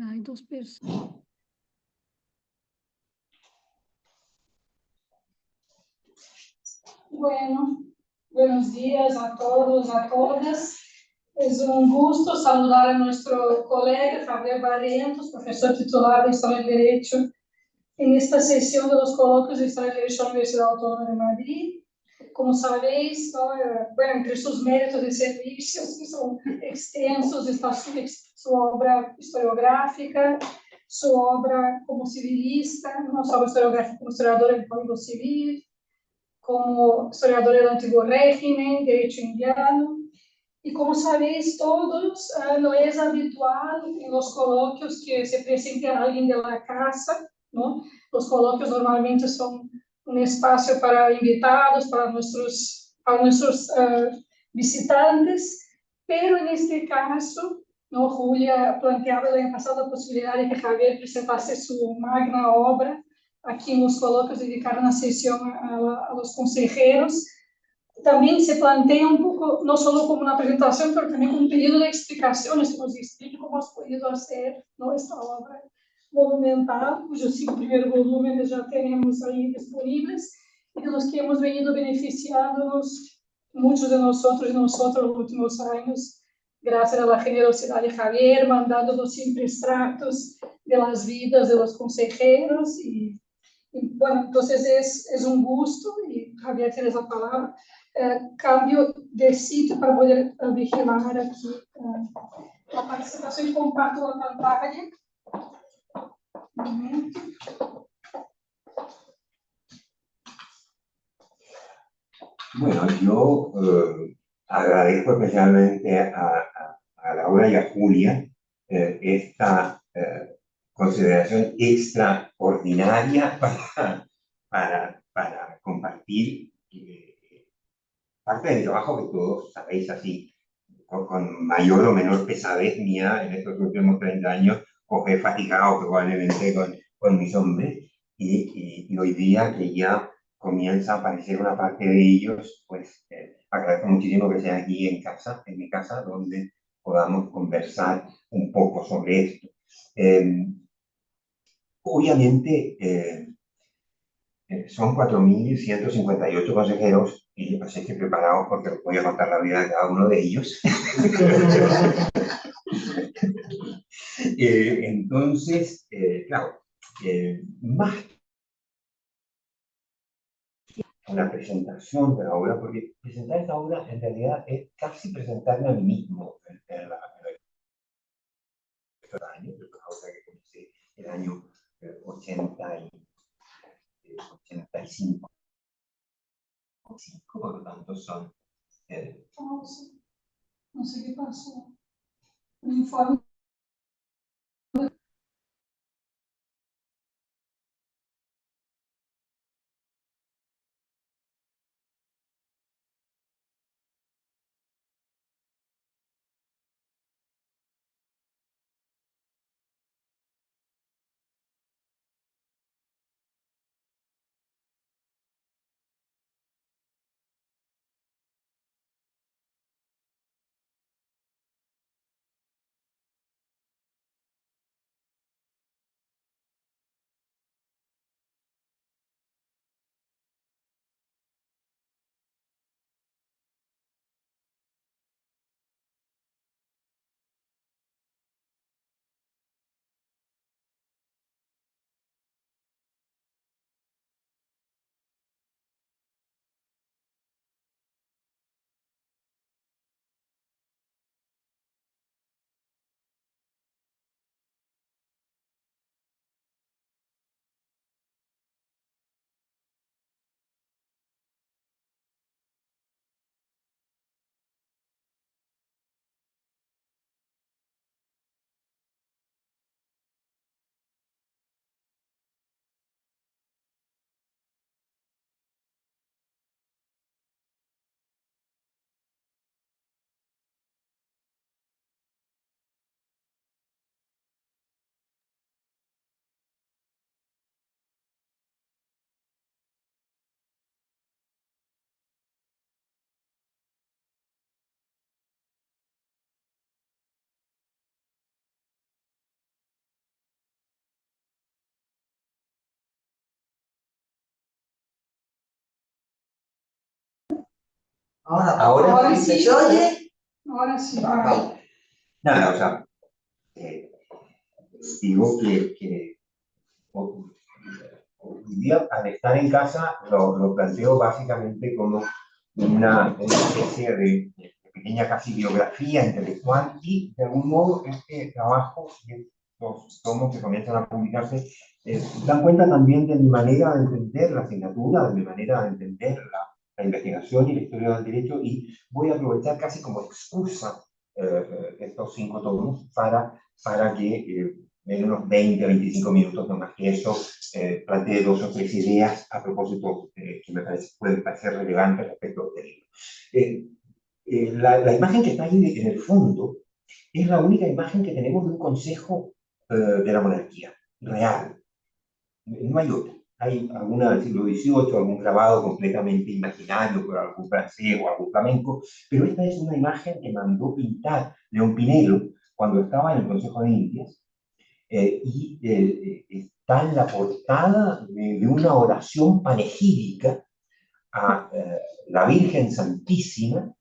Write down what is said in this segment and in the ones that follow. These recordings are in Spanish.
Hay dos personas. Bueno, buenos días a todos, a todas. Es un gusto saludar a nuestro colega Javier Barrientos, profesor titular de Historia del Derecho, en esta sesión de los coloquios de Historia del Derecho de la Universidad Autónoma de Madrid. Como sabéis, ¿no? Bueno, entre sus méritos de servicios, que son extensos, está su obra historiográfica, su obra como civilista, no solo historiográfica, como historiador del Código Civil, como historiador del Antiguo Régimen, Derecho Indiano. Y como sabéis todos, no es habitual en los coloquios que se presente a alguien de la casa, ¿no? Los coloquios normalmente son un espacio para invitados, para nuestros visitantes, pero en este caso, ¿no? Julia planteaba el año pasado la posibilidad de que Javier presentase su magna obra aquí en los coloquios dedicados a una sesión a los consejeros. También se plantea un poco, no solo como una presentación, pero también como un pedido de explicaciones, que nos explique cómo has podido hacer, ¿no? Esta obra monumental, cuyos 5 primeros volúmenes ya tenemos ahí disponibles, y de los que hemos venido beneficiándonos muchos de nosotros y nosotros los últimos años, gracias a la generosidad de Javier, mandándonos siempre extractos de las vidas de los consejeros. Y bueno, entonces es un gusto, y Javier tiene la palabra. Cambio de sitio para poder vigilar aquí la participación y comparto la pantalla. Un momento. Bueno, yo agradezco especialmente a Laura y a Julia esta consideración extraordinaria para compartir parte del trabajo que todos sabéis así, con mayor o menor pesadez mía en estos últimos 30 años, coger fatigado probablemente con mis hombres, y hoy día que ya comienza a aparecer una parte de ellos, pues agradezco muchísimo que sea aquí en casa, en mi casa, donde podamos conversar un poco sobre esto. Obviamente, son 4.158 consejeros y así que preparados porque os voy a contar la vida de cada uno de ellos. Entonces, claro, más una presentación de la obra, porque presentar esta obra en realidad es casi presentarme a mí mismo en el año, la obra que comencé el año 85, por lo tanto son... No sé qué pasó. Un informe. Ahora sí. ¿Se oye? Ahora sí. Vamos. nada, o sea, digo que hoy día, al estar en casa, lo planteo básicamente como una especie de pequeña casi biografía intelectual y, de algún modo, este trabajo y estos tomos que comienzan a publicarse dan cuenta también de mi manera de entender la asignatura, de mi manera de entender la investigación y la historia del derecho, y voy a aprovechar casi como excusa estos 5 tomos para que en unos 20, 25 minutos, no más que eso, planteé 2 o 3 ideas a propósito que me pueden parecer relevantes respecto del libro. La imagen que está ahí en el fondo es la única imagen que tenemos de un consejo de la monarquía, real. No hay otra. Hay alguna del siglo XVIII, algún grabado completamente imaginario por algún francés o algún flamenco, pero esta es una imagen que mandó pintar León Pinelo cuando estaba en el Consejo de Indias, está en la portada de una oración panegírica a la Virgen Santísima,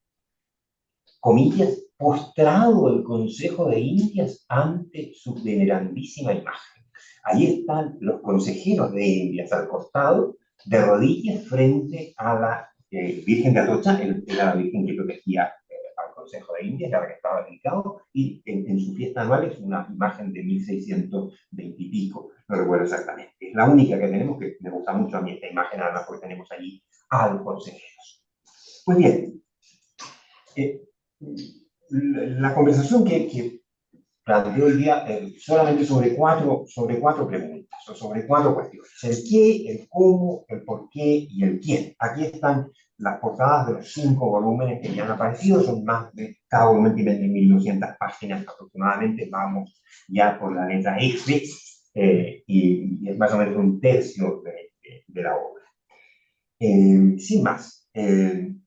comillas, postrado el Consejo de Indias ante su venerandísima imagen. Ahí están los consejeros de Indias al costado, de rodillas frente a la Virgen de Atocha, era la Virgen que protegía al Consejo de Indias, la que estaba dedicado, y en su fiesta anual es una imagen de 1620 y pico, no recuerdo exactamente. Es la única que tenemos, que me gusta mucho a mí esta imagen, además porque tenemos allí a los consejeros. Pues bien, la conversación que planteo hoy día solamente sobre cuatro preguntas, o sobre 4 cuestiones. El qué, el cómo, el por qué y el quién. Aquí están las portadas de los 5 volúmenes que ya han aparecido, son más de, cada volumen tiene 1200 páginas aproximadamente, vamos ya por la letra F, y es más o menos un tercio de la obra. Sin más, el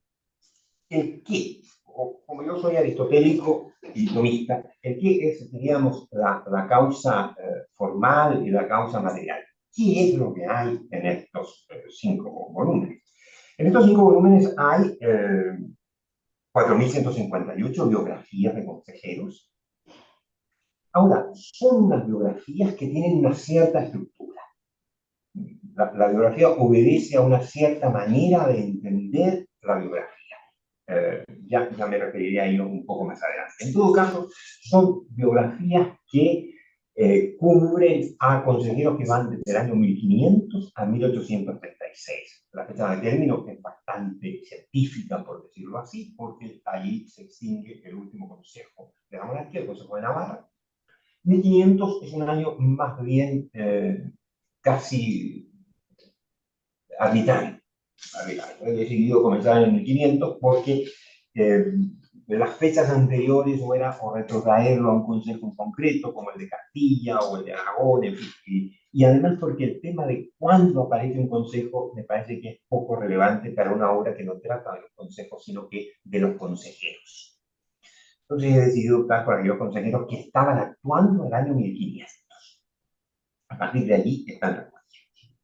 qué, como yo soy aristotélico y tomista, el qué es, digamos, la causa formal y la causa material. ¿Qué es lo que hay en estos 5 volúmenes? En estos 5 volúmenes hay 4.158 biografías de consejeros. Ahora, son unas biografías que tienen una cierta estructura. La biografía obedece a una cierta manera de entender la biografía. Ya me referiré a ello un poco más adelante. En todo caso, son biografías que cubren a consejeros que van desde el año 1500 a 1836. La fecha de término es bastante científica, por decirlo así, porque allí se extingue el último consejo de la monarquía, el Consejo de Navarra. 1500 es un año más bien casi arbitrario. He decidido comenzar en el 1500 porque las fechas anteriores o retrotraerlo a un consejo en concreto, como el de Castilla o el de Aragón, en fin, y además porque el tema de cuándo aparece un consejo me parece que es poco relevante para una obra que no trata de los consejos, sino que de los consejeros. Entonces he decidido optar por aquellos consejeros que estaban actuando en el año 1500. A partir de allí están las cuestiones.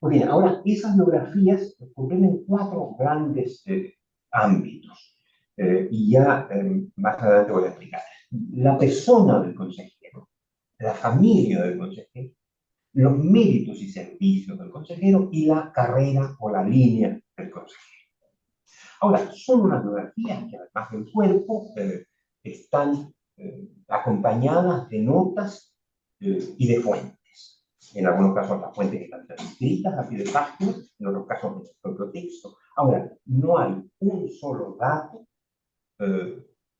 Pues bien, ahora esas biografías comprenden 4 grandes ámbitos, y ya más adelante voy a explicar. La persona del consejero, la familia del consejero, los méritos y servicios del consejero y la carrera o la línea del consejero. Ahora, son unas biografías que además del cuerpo están acompañadas de notas y de fuentes. En algunos casos las fuentes están transcritas a pie de página, en otros casos en el propio texto. Ahora, no hay un solo dato,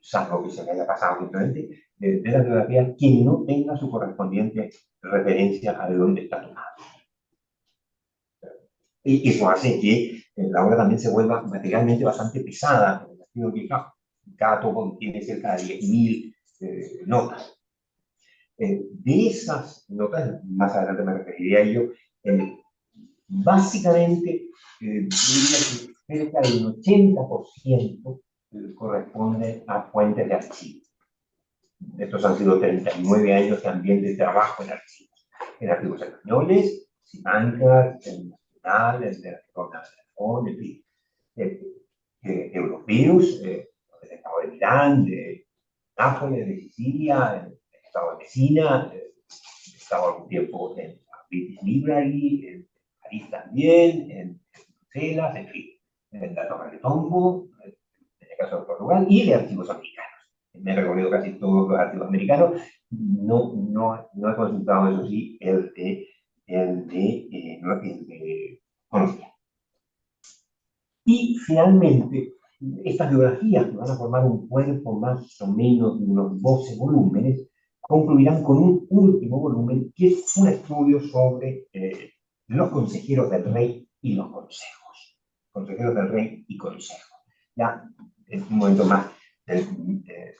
salvo que se me haya pasado simplemente, de la biografía que no tenga su correspondiente referencia a de dónde está tomado. Y eso hace que la obra también se vuelva materialmente bastante pesada, en el sentido que cada tomo tiene cerca de 10.000 notas. De esas notas, más adelante me referiré a ello, básicamente, diría que cerca del 80% corresponde a fuentes de archivo. Estos han sido 39 años también de trabajo en archivos españoles, Simancas, el nacional, el de la Corona de Aragón, en fin, europeos, virus, del estado de Milán, de Nápoles, de Sicilia, el estado de Messina, estaba algún tiempo en la British Library, en París también, en Bruselas, en fin, en la Torre de Tombo, en el caso de Portugal, y de archivos americanos. Me he recorrido casi todos los archivos americanos, no he consultado, eso sí, el de Colombia. Y finalmente, estas biografías, que van a formar un cuerpo más o menos de unos 12 volúmenes, concluirán con un último volumen, que es un estudio sobre los consejeros del rey y los consejos. Consejeros del rey y consejos. Ya, en un momento más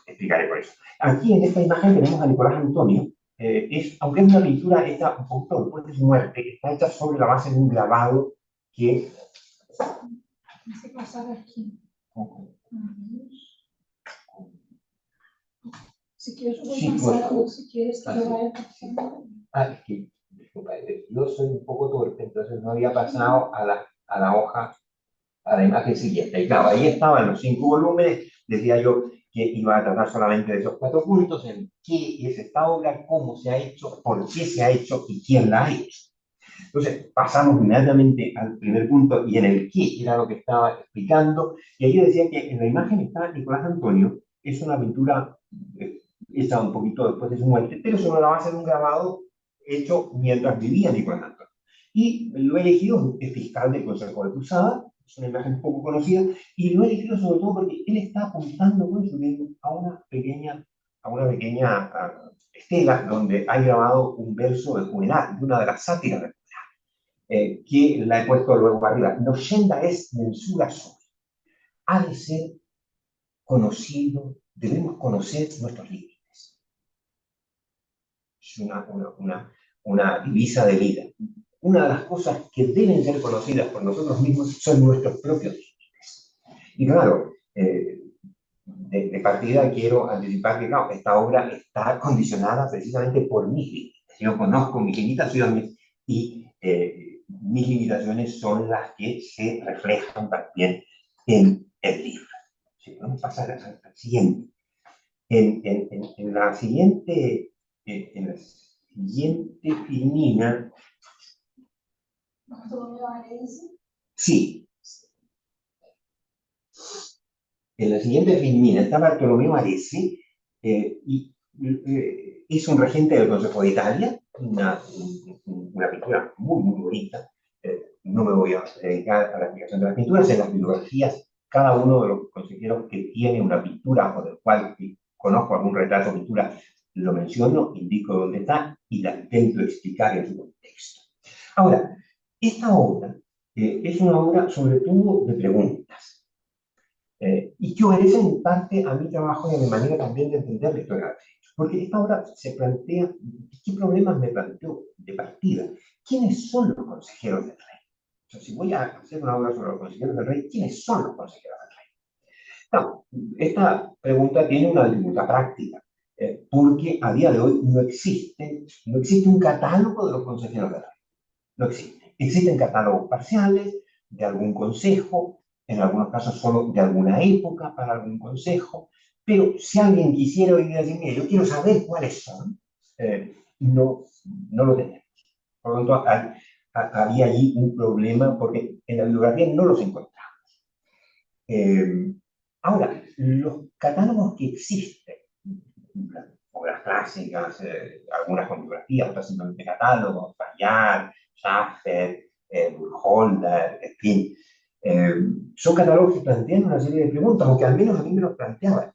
explicaré por eso. Aquí en esta imagen tenemos a Nicolás Antonio. Aunque es una pintura hecha un poquito después de su muerte, está hecha sobre la base de un grabado que... Vamos a pasar aquí. Si quieres, voy a pasar, o si quieres que lo vaya pasando. Es que, disculpa, yo soy un poco torpe, entonces no había pasado a la hoja, a la imagen siguiente. Y claro, ahí estaban los 5 volúmenes, decía yo que iba a tratar solamente de esos 4 puntos, en qué es esta obra, cómo se ha hecho, por qué se ha hecho y quién la ha hecho. Entonces, pasamos inmediatamente al primer punto y en el qué era lo que estaba explicando. Y ahí yo decía que en la imagen está Nicolás Antonio, es una pintura hecha un poquito después de su muerte, pero sobre la base de un grabado hecho mientras vivía Nicolás Antonio. Y lo he elegido, es fiscal del Consejo de Cruzada, es una imagen poco conocida, y lo he elegido sobre todo porque él está apuntando con su dedo a una pequeña estela donde hay grabado un verso de Juvenal, de una de las sátiras de que la he puesto luego arriba. Nocenda es mensura sui. Ha de ser conocido, debemos conocer nuestros límites. Es una divisa de vida. Una de las cosas que deben ser conocidas por nosotros mismos son nuestros propios límites. Y claro, de partida quiero anticipar que claro, esta obra está condicionada precisamente por mis límites. Yo conozco mis limitaciones y mis limitaciones son las que se reflejan también en el libro. Si podemos pasar al siguiente. En la siguiente filmina. Sí. En la siguiente filmina está Bartolomeo Arese, y es un regente del Consejo de Italia, una pintura muy, muy bonita. No me voy a dedicar a la explicación de las pinturas. En las bibliografías, cada uno de los consejeros que tiene una pintura o del cual conozco algún retrato o pintura, lo menciono, indico dónde está y la intento explicar en su contexto. Ahora, esta obra es una obra sobre todo de preguntas. Y que obedece en parte a mi trabajo y a mi manera también de entender la historia del derecho. Porque esta obra se plantea, ¿qué problemas me planteó de partida? ¿Quiénes son los consejeros del rey? O sea, si voy a hacer una obra sobre los consejeros del rey, ¿quiénes son los consejeros del rey? No, esta pregunta tiene una dificultad práctica, porque a día de hoy no existe un catálogo de los consejeros del rey. No existe. Existen catálogos parciales de algún consejo, en algunos casos solo de alguna época para algún consejo, pero si alguien quisiera hoy día decir, mira, yo quiero saber cuáles son, no lo tenemos. Por lo tanto, había allí un problema porque en la bibliografía no los encontramos. Ahora, los catálogos que existen, obras clásicas, algunas con bibliografía, otras simplemente catálogos, Bayard, Schaffer, Burkholder, en fin, son catálogos que plantean una serie de preguntas, o que al menos a mí me los planteaban.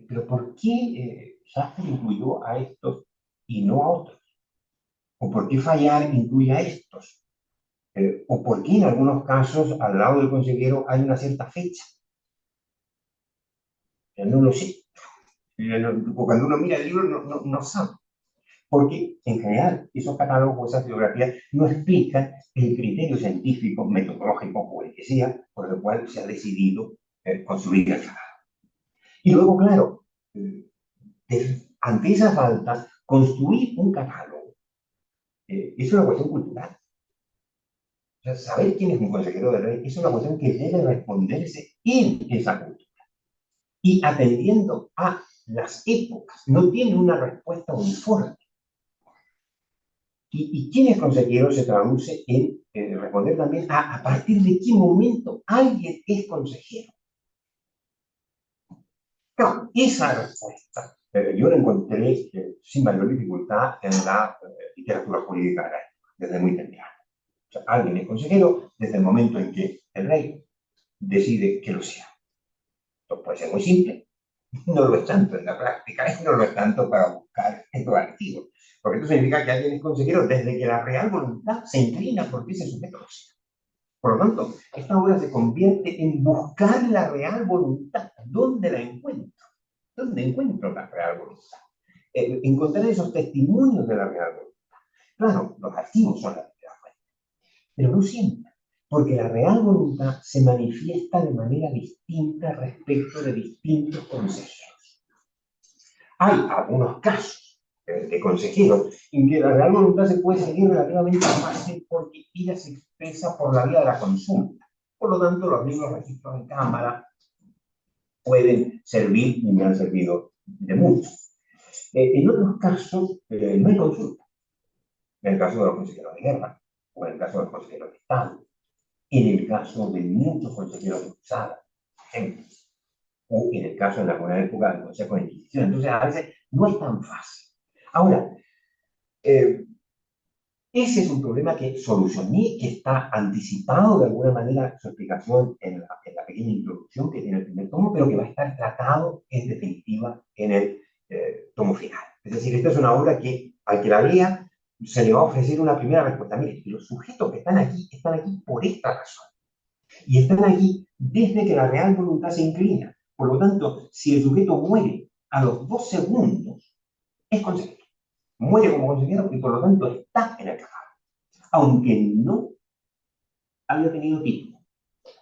Pero ¿por qué Schaffer incluyó a estos y no a otros? ¿O por qué Fayard incluye a estos? ¿O por qué en algunos casos al lado del consejero hay una cierta fecha? No lo sé. Cuando uno mira el libro no sabe. Porque en general esos catálogos o esas bibliografías no explican el criterio científico, metodológico o el que sea por el cual se ha decidido construir el catálogo. Y luego, claro, ante esa falta, construir un catálogo es una cuestión cultural. O sea, saber quién es un consejero del rey es una cuestión que debe responderse en esa cultura. y atendiendo a las épocas, no tiene una respuesta uniforme. Y quién es consejero se traduce en responder también a partir de qué momento alguien es consejero. Claro, esa respuesta yo la encontré sin mayor dificultad en la literatura jurídica de la época, desde muy temprano. O sea, alguien es consejero desde el momento en que el rey decide que lo sea. Esto puede ser muy simple, no lo es tanto en la práctica, no lo es tanto para buscar en los archivos. Porque esto significa que alguien es consejero desde que la real voluntad se inclina porque ese sujeto lo sea. Por lo tanto, esta obra se convierte en buscar la real voluntad. ¿Dónde la encuentro? ¿Dónde encuentro la real voluntad? Encontrar esos testimonios de la real voluntad. Claro, los archivos son la primera fuente, pero no siempre, porque la real voluntad se manifiesta de manera distinta respecto de distintos consejeros. Hay algunos casos de consejeros en que la real voluntad se puede seguir relativamente fácil porque ella se expresa por la vía de la consulta. Por lo tanto, los mismos registros de cámara pueden servir y me han servido de mucho. En otros casos, no hay consulta. En el caso de los consejeros de guerra, o en el caso de los consejeros de Estado, en el caso de muchos consejeros de cruzada, por ejemplo, o en el caso en alguna época del Consejo de Inquisición. Entonces, a veces no es tan fácil. Ahora, ese es un problema que solucioné, que está anticipado de alguna manera su explicación en la pequeña introducción que tiene el primer tomo, pero que va a estar tratado en definitiva en el tomo final. Es decir, esta es una obra que al que la lea se le va a ofrecer una primera respuesta. Mire, los sujetos que están aquí por esta razón. Y están aquí desde que la real voluntad se inclina. Por lo tanto, si el sujeto muere a los 2 segundos, es consejero. Muere como consejero y por lo tanto está en el cajón. Aunque no haya tenido título,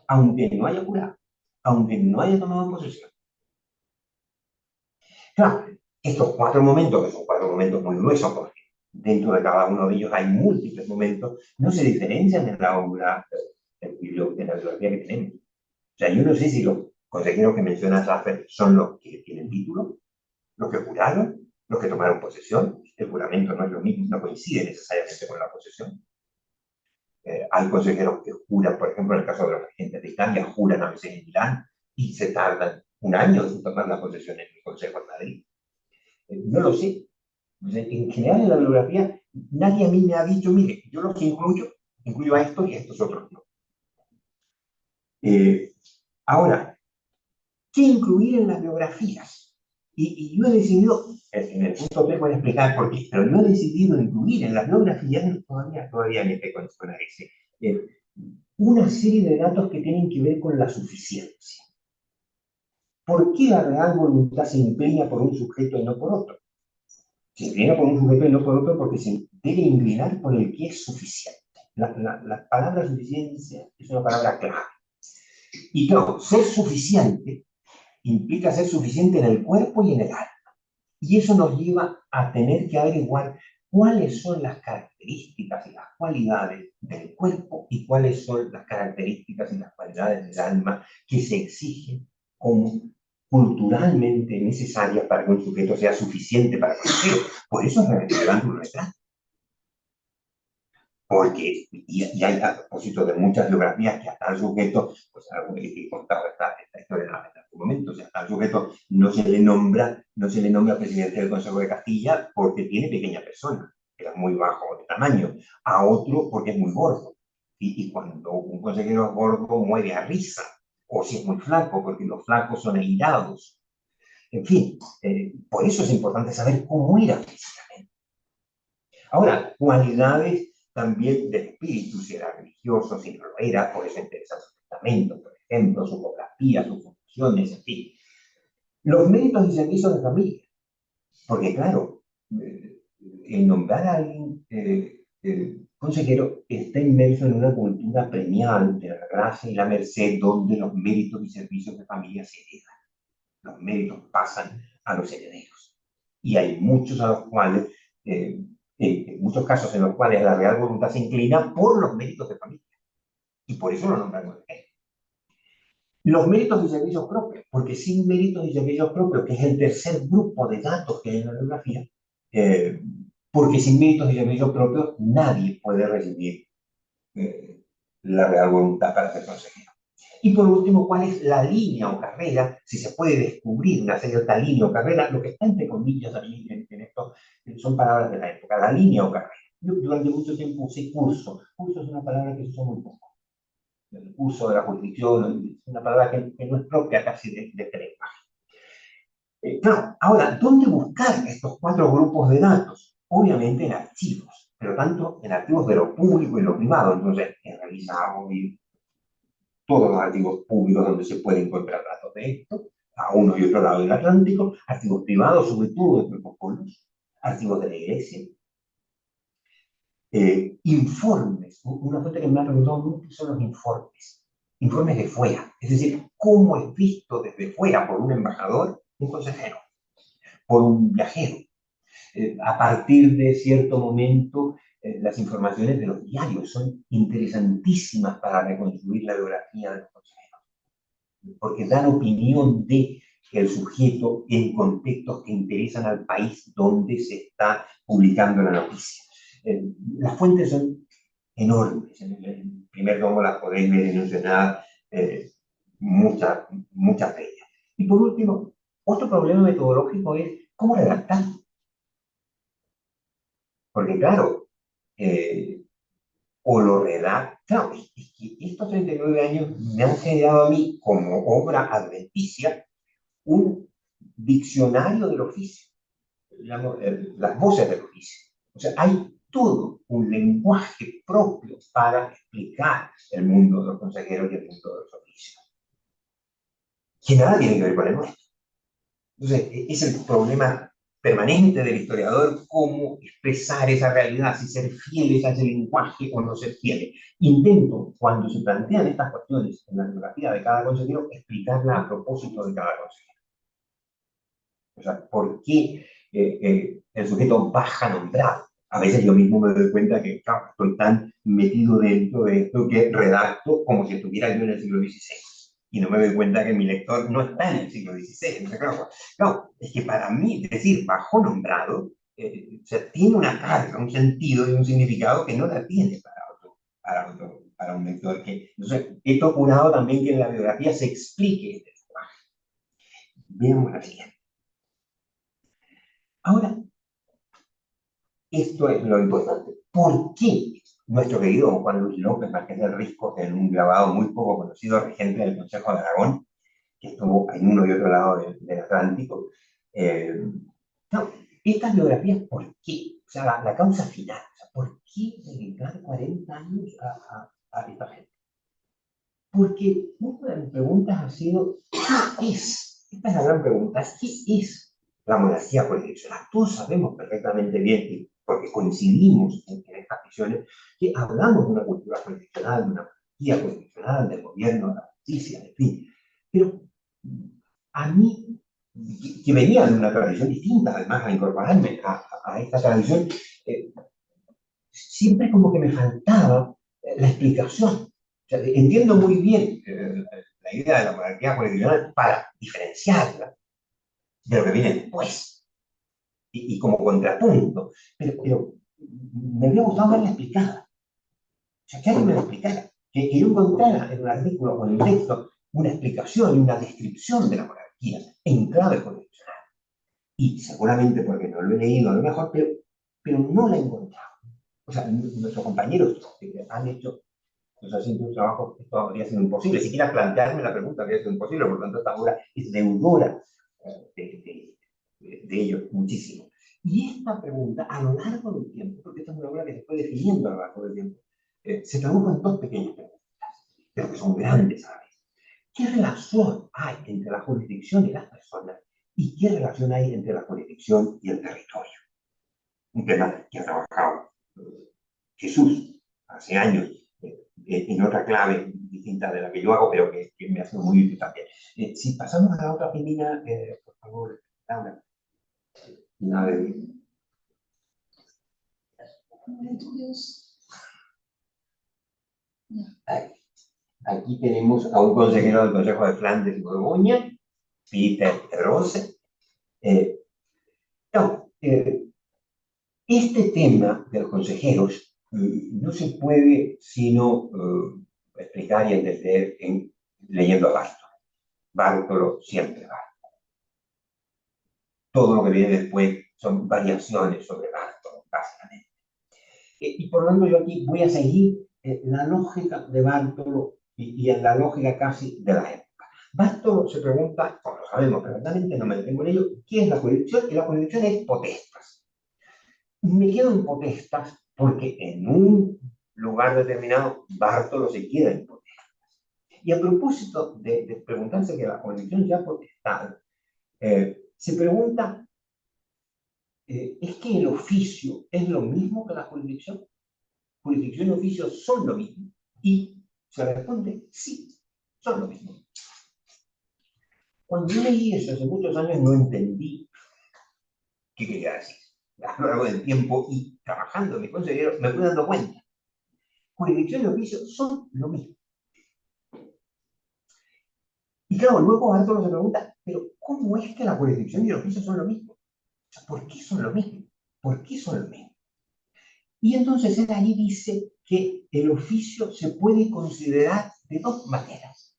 aunque no haya jurado, aunque no haya tomado posesión. Claro, estos 4 momentos, que son 4 momentos muy gruesos, porque dentro de cada uno de ellos hay múltiples momentos, no se diferencian en la obra, en la bibliografía que tenemos. O sea, yo no sé si los consejeros que menciona Schaffer son los que tienen título, los que juraron, los que tomaron posesión. El juramento no es lo mismo, no coincide necesariamente con la posesión. Hay consejeros que juran, por ejemplo, en el caso de los regentes de Italia, juran a veces en Milán y se tardan un año en tomar la posesión en el Consejo de Madrid. No lo sé. En general, en la bibliografía, nadie a mí me ha dicho, mire, yo los incluyo a estos y a estos otros no. Ahora, ¿qué incluir en las biografías? Y yo he decidido, en el punto 3 voy a explicar por qué, pero yo he decidido incluir en las biografías, todavía en este con ese, una serie de datos que tienen que ver con la suficiencia. ¿Por qué la real voluntad se inclina por un sujeto y no por otro? Se inclina por un sujeto y no por otro porque se debe inclinar por el que es suficiente. La palabra suficiencia es una palabra clave. Y claro, ser suficiente implica ser suficiente en el cuerpo y en el alma. Y eso nos lleva a tener que averiguar cuáles son las características y las cualidades del cuerpo y cuáles son las características y las cualidades del alma que se exigen como culturalmente necesarias para que un sujeto sea suficiente para conocer. Por eso es relevante un retrato. Porque, y hay a propósito de muchas biografías que hasta el sujeto, pues algo que he contado esta historia en algún momento, o sea, hasta el sujeto no se le nombra presidente del Consejo de Castilla porque tiene pequeña persona, que era muy bajo de tamaño, a otro porque es muy gordo. Y cuando un consejero es gordo muere a risa, o si es muy flaco, porque los flacos son airados. En fin, por eso es importante saber cómo era físicamente. Ahora, cualidades también del espíritu, si era religioso, si no lo era, por eso interesa su testamento, por ejemplo, su biografía, sus funciones, en fin. Los méritos y servicios de familia, porque claro, el nombrar a alguien consejero está inmerso en una cultura premial de la gracia y la merced, donde los méritos y servicios de familia se heredan. Los méritos pasan a los herederos. Y hay muchos a los cuales en muchos casos en los cuales la real voluntad se inclina por los méritos de familia. Y por eso lo nombramos de Los méritos y servicios propios, porque sin méritos y servicios propios, que es el tercer grupo de datos que hay en la bibliografía, porque sin méritos y servicios propios nadie puede recibir la real voluntad para ser consejero. Y por último, ¿cuál es la línea o carrera? Si se puede descubrir una cierta línea o carrera, lo que está entre comillas aquí en esto son palabras de la época, la línea o carrera. Yo durante mucho tiempo usé curso. Curso es una palabra que se usa muy poco. El curso de la jurisdicción es una palabra que no es propia casi de este lenguaje. Claro, ahora, ¿dónde buscar estos 4 grupos de datos? Obviamente en archivos, pero tanto en archivos de lo público y lo privado. Entonces, he revisado todos los archivos públicos donde se puede encontrar datos de esto, a uno y otro lado del Atlántico, archivos privados, sobre todo de protocolos, archivos de la Iglesia, informes. Una fuente que me ha preguntado mucho son los informes. Informes de fuera, es decir, cómo es visto desde fuera por un embajador, un consejero, por un viajero. A partir de cierto momento, las informaciones de los diarios son interesantísimas para reconstruir la biografía de los consejeros, porque dan opinión de el sujeto en contextos que interesan al país donde se está publicando la noticia. Las fuentes son enormes. En el primer tomo las podéis ver mencionadas muchas de ellas. Y por último, otro problema metodológico es cómo redactar. Porque claro, o lo redacta, claro, es que estos 39 años me han generado a mí como obra adventicia un diccionario del oficio, digamos, las voces del oficio. O sea, hay todo un lenguaje propio para explicar el mundo de los consejeros y el mundo de los oficios, que nada tiene que ver con el nuestro. Entonces, es el problema permanente del historiador cómo expresar esa realidad, si ser fieles a ese lenguaje o no ser fieles. Intento, cuando se plantean estas cuestiones en la biografía de cada consejero, explicarla a propósito de cada consejero. O sea, ¿por qué el sujeto baja nombrado? A veces yo mismo me doy cuenta que, claro, estoy tan metido dentro de esto que redacto como si estuviera yo en el siglo XVI. Y no me doy cuenta que mi lector no está en el siglo XVI. Entonces, claro, es que para mí decir bajo nombrado, o sea, tiene una carga, un sentido y un significado que no la tiene para un lector. Entonces, he procurado también que en la biografía se explique este lenguaje. Veamos la siguiente. Ahora, esto es lo importante. ¿Por qué nuestro querido Juan Luis López Marqués del Risco, en un grabado muy poco conocido, regente del Consejo de Aragón, que estuvo en uno y otro lado del Atlántico? No, estas biografías, ¿por qué? O sea, la causa final. O sea, ¿por qué dedicar 40 años a esta gente? Porque una de mis preguntas ha sido, ¿qué es? Esta es la gran pregunta, ¿qué es la monarquía jurisdiccional? Todos sabemos perfectamente bien, porque coincidimos en estas visiones, que hablamos de una cultura jurisdiccional, de una monarquía jurisdiccional, del gobierno, de la justicia, en fin. Pero a mí, que venía de una tradición distinta, además, a incorporarme a esta tradición, siempre como que me faltaba la explicación. O sea, entiendo muy bien la idea de la monarquía jurisdiccional para diferenciarla de lo que viene después y como contrapunto, pero me hubiera gustado verla explicada. O sea, que alguien me lo explicara, que yo encontrara en un artículo o en un texto una explicación y una descripción de la monarquía en clave jurisdiccional. Y seguramente porque no lo he leído a lo mejor, pero no la he encontrado. O sea, nuestros compañeros han hecho, o sea, sin un trabajo, esto habría sido imposible. Siquiera plantearme la pregunta habría sido imposible, por lo tanto, esta obra es deudora de ellos muchísimo. Y esta pregunta, a lo largo del tiempo, porque esta es una obra que se fue definiendo a lo largo del tiempo, se tradujo en 2 pequeñas preguntas, pero que son grandes a la vez. ¿Qué relación hay entre la jurisdicción y las personas? ¿Y qué relación hay entre la jurisdicción y el territorio? Un tema que ha trabajado Jesús hace años en otra clave distinta de la que yo hago, pero que me ha sido muy útil también. Si pasamos a la otra primera, por favor, Laura. La de... Ahí. aquí tenemos a un consejero del Consejo de Flandes y Borgoña, Peter Rose. No, este tema de los consejeros no se puede sino explicar y entender leyendo a Bartolo. Bartolo siempre va. Todo lo que viene después son variaciones sobre Bartolo, básicamente. Y por lo tanto yo aquí voy a seguir la lógica de Bartolo y en la lógica casi de la época. Bartolo se pregunta, como lo sabemos perfectamente, no me detengo en ello, ¿qué es la jurisdicción? Y la jurisdicción es potestas. Me quedo en potestas porque en un lugar determinado Bartolo se queda en potestas. Y a propósito de preguntarse que la jurisdicción ya potestad, se pregunta, ¿es que el oficio es lo mismo que la jurisdicción? Jurisdicción y oficio son lo mismo. Y se responde, sí, son lo mismo. Cuando yo leí eso hace muchos años no entendí qué quería decir. A lo largo del tiempo y trabajando en mis consejeros me fui dando cuenta. Jurisdicción y oficio son lo mismo. Y claro, luego Bartolo se pregunta, pero ¿cómo es que la jurisdicción y el oficio son lo mismo? O sea, ¿por qué son lo mismo? ¿Por qué son lo mismo? Y entonces él ahí dice que el oficio se puede considerar de dos maneras.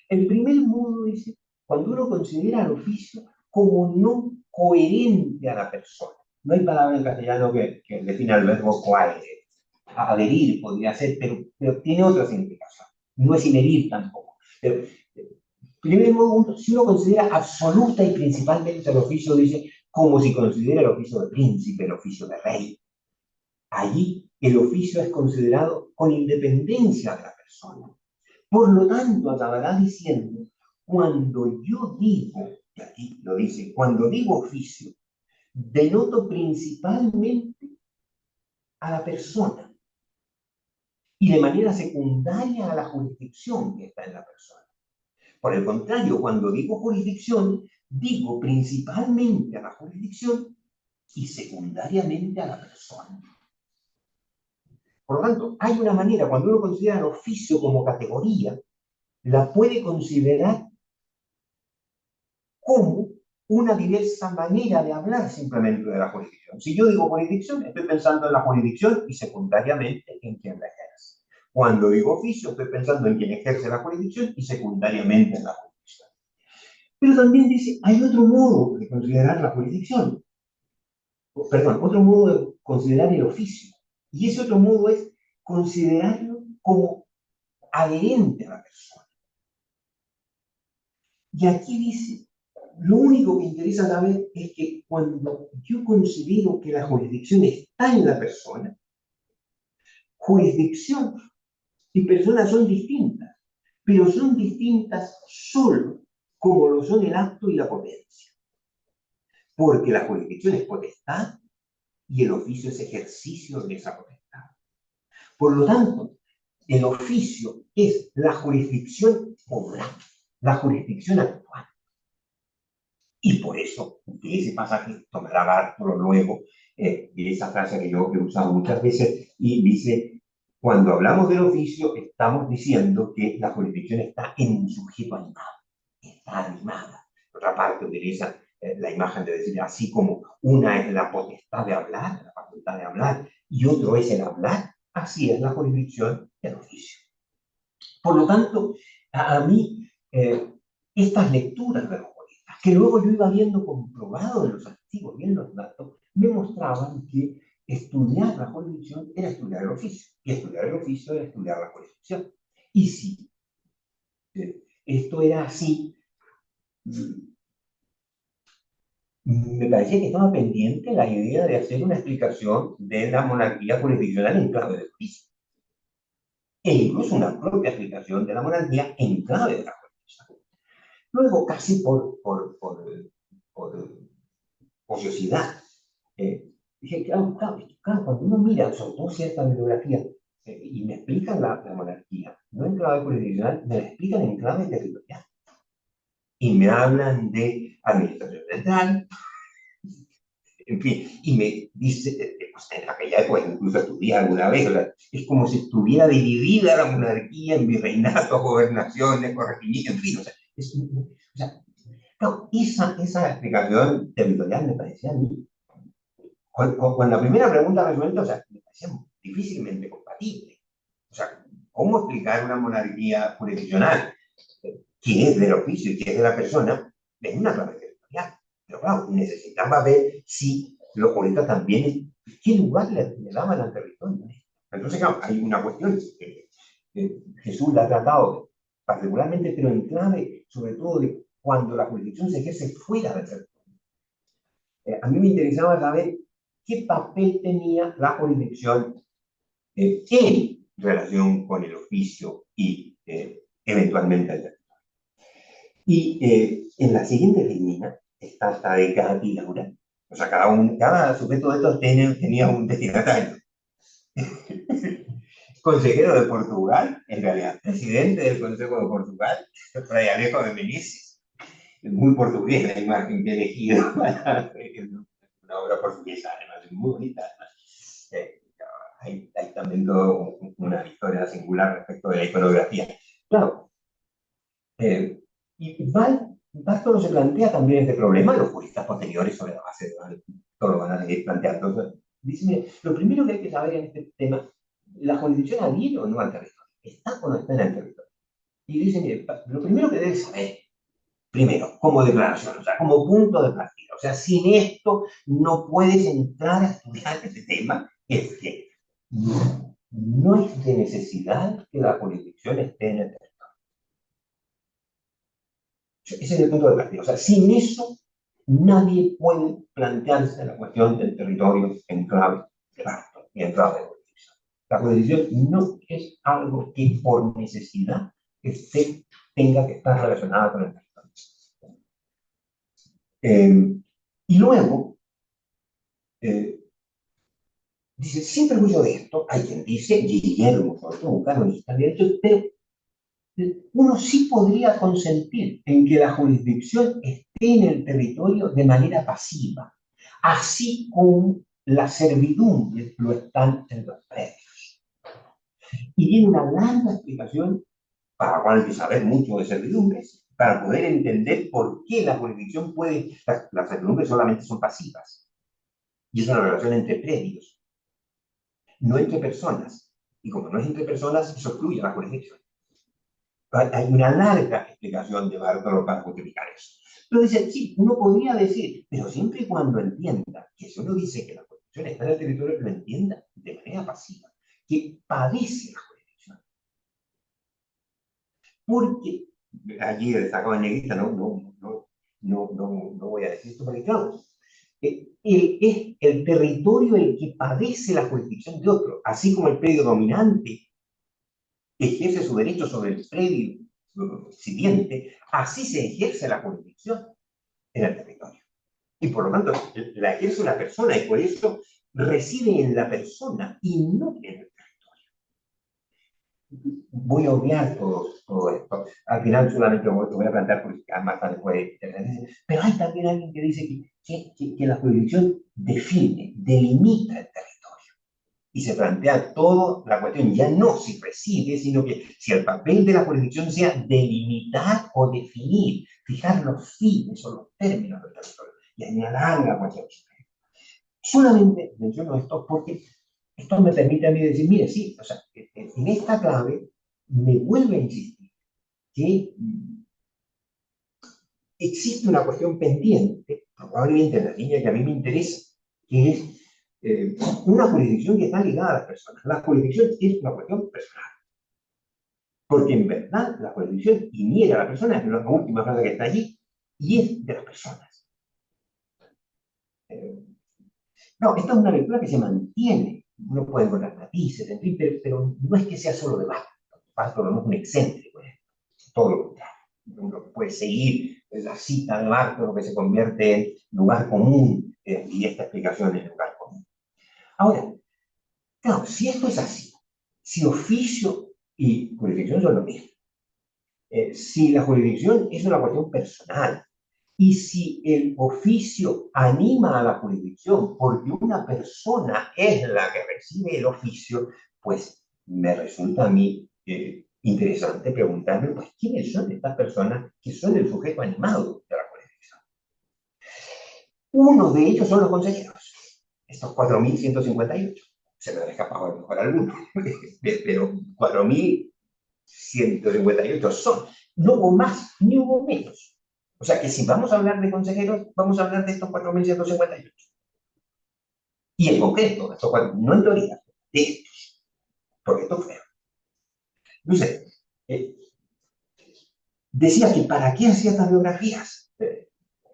El primer modo dice, cuando uno considera el oficio como no coherente a la persona. No hay palabra en castellano que defina el verbo coaere. Adherir podría ser, pero tiene otra significación. No es inherir tampoco. Pero, primer modo, si uno considera absoluta y principalmente el oficio, dice, como si considera el oficio de príncipe, el oficio de rey. Allí el oficio es considerado con independencia de la persona. Por lo tanto, acabará diciendo, cuando yo digo, y aquí lo dice, cuando digo oficio, denoto principalmente a la persona y de manera secundaria a la jurisdicción que está en la persona. Por el contrario, cuando digo jurisdicción, digo principalmente a la jurisdicción y secundariamente a la persona. Por lo tanto, hay una manera, cuando uno considera el oficio como categoría, la puede considerar como una diversa manera de hablar simplemente de la jurisdicción. Si yo digo jurisdicción, estoy pensando en la jurisdicción y secundariamente en quien la ejerce. Cuando digo oficio, estoy pensando en quien ejerce la jurisdicción y secundariamente en la jurisdicción. Pero también dice, hay otro modo de considerar la jurisdicción. Perdón, otro modo de considerar el oficio. Y ese otro modo es considerarlo como adherente a la persona. Y aquí dice, lo único que interesa saber es que cuando yo considero que la jurisdicción está en la persona, jurisdicción y persona son distintas, pero son distintas solo como lo son el acto y la potencia. Porque la jurisdicción es potestad y el oficio es ejercicio de esa potestad. Por lo tanto, el oficio es la jurisdicción obrante, la jurisdicción actual. Y por eso, de ese pasaje tomará Bartolo luego, de esa frase que yo he usado muchas veces, y dice, cuando hablamos del oficio, estamos diciendo que la jurisdicción está en un sujeto animado, está animada. Por otra parte, utiliza la imagen de decir, así como una es la potestad de hablar, la facultad de hablar, y otro es el hablar, así es la jurisdicción del oficio. Por lo tanto, a mí, estas lecturas de los juristas, que luego yo iba viendo comprobado en los archivos y en los datos, me mostraban que estudiar la jurisdicción era estudiar el oficio, y estudiar el oficio era estudiar la jurisdicción. Y si esto era así, me parecía que estaba pendiente la idea de hacer una explicación de la monarquía jurisdiccional en clave de oficio. E incluso una propia explicación de la monarquía en clave de la jurisdicción. Luego, casi por ociosidad, dije, claro, cuando uno mira, sobre todo cierta bibliografía, y me explican la monarquía, no en clave jurisdiccional, me la explican en clave territorial. Y me hablan de administración central, en fin, y me dice, en aquella época incluso estudié alguna vez, o sea, es como si estuviera dividida la monarquía en virreinatos, gobernaciones, corregimientos, en fin, o sea, o sea no, esa explicación territorial me parecía a mí, con la primera pregunta resuelta, o sea, me parecía difícilmente compatible. O sea, ¿cómo explicar una monarquía jurisdiccional que es del oficio y que es de la persona en una clave territorial? Pero claro, necesitaba ver si los juristas también, qué lugar le daban al territorio. Entonces, claro, hay una cuestión que Jesús la ha tratado particularmente, pero en clave, sobre todo, de cuando la jurisdicción se ejerce fuera del territorio. A mí me interesaba saber qué papel tenía la jurisdicción en relación con el oficio y eventualmente el territorio. Y en la siguiente filmina está esta de Gatti y Laura. O sea, cada sujeto de estos tenía un destinatario. Consejero de Portugal, en realidad, presidente del Consejo de Portugal, Fray Alejo de Menezes. Muy portugués la imagen que he elegido para una obra portuguesa, además, muy bonita. Hay también toda una historia singular respecto de la iconografía. Claro, y Bartolo se plantea también este problema, los juristas posteriores sobre la base de Val, todo lo van a seguir planteando. Entonces, dice, mire, lo primero que hay que saber en este tema, ¿la jurisdicción adhiere o no al territorio? ¿Está o no está en el territorio? Y dice, mire, lo primero que debe saber, primero, como declaración, o sea, como punto de partida, o sea, sin esto no puedes entrar a estudiar este tema, es que no es de necesidad que la jurisdicción esté en el territorio. Ese es el punto de partida. O sea, sin eso, nadie puede plantearse la cuestión del territorio en clave de pacto y en clave de jurisdicción. La jurisdicción no es algo que por necesidad tenga que estar relacionada con el territorio. Y luego, dice, sin perjuicio de esto, hay quien dice, Guillermo, sobre todo un canonista, de hecho, pero uno sí podría consentir en que la jurisdicción esté en el territorio de manera pasiva, así como las servidumbres lo están en los predios. Y tiene una larga explicación, para la cual hay que saber mucho de servidumbres, para poder entender por qué la jurisdicción puede, las servidumbres solamente son pasivas. Y es una relación entre predios, no entre personas. Y como no es entre personas, eso excluye a la jurisdicción. Hay una larga explicación de Bartolo para justificar eso. Pero dice, sí, uno podría decir, pero siempre y cuando entienda que si uno dice que la jurisdicción está en el territorio, lo entienda de manera pasiva, que padece la jurisdicción. Porque, aquí destacado en negrita, no voy a decir esto, porque claro, es el territorio el que padece la jurisdicción de otro, así como el predio dominante ejerce su derecho sobre el predio siguiente, así se ejerce la jurisdicción en el territorio. Y por lo tanto, la ejerce una persona y por eso reside en la persona y no en el territorio. Voy a obviar todo esto. Al final solamente lo voy a plantear porque más tarde puede. Pero hay también alguien que dice que la jurisdicción define, delimita el territorio. Y se plantea toda la cuestión, ya no si reside, sino que si el papel de la jurisdicción sea delimitar o definir, fijar los fines o los términos del territorio. Y hay una larga cuestión. Solamente menciono esto porque esto me permite a mí decir, mire, sí, o sea, en esta clave me vuelve a insistir que existe una cuestión pendiente, probablemente en la línea que a mí me interesa, que es una jurisdicción que está ligada a las personas. La jurisdicción es una cuestión personal. Porque en verdad la jurisdicción iniera a la persona, es la última frase que está allí, y es de las personas. No, esta es una lectura que se mantiene. Uno puede encontrar matices, en fin, pero no es que sea solo de Bartolo. Bartolo no es un excéntrico, todo lo contrario. Uno puede seguir la cita de Bartolo que se convierte en lugar común, y esta explicación es lugar común. Ahora, claro, si esto es así, si oficio y jurisdicción son lo mismo, si la jurisdicción es una cuestión personal Y si el oficio anima a la jurisdicción porque una persona es la que recibe el oficio, pues me resulta a mí interesante preguntarme, pues, ¿quiénes son estas personas que son el sujeto animado de la jurisdicción? Uno de ellos son los consejeros, estos 4.158. Se me han escapado a lo mejor algunos, pero 4.158 son. No hubo más, ni hubo menos. O sea que si vamos a hablar de consejeros, vamos a hablar de estos 4.158. Y en concreto, estos no en teoría, de estos, porque estos fueron. Entonces, decía que ¿para qué hacía estas biografías?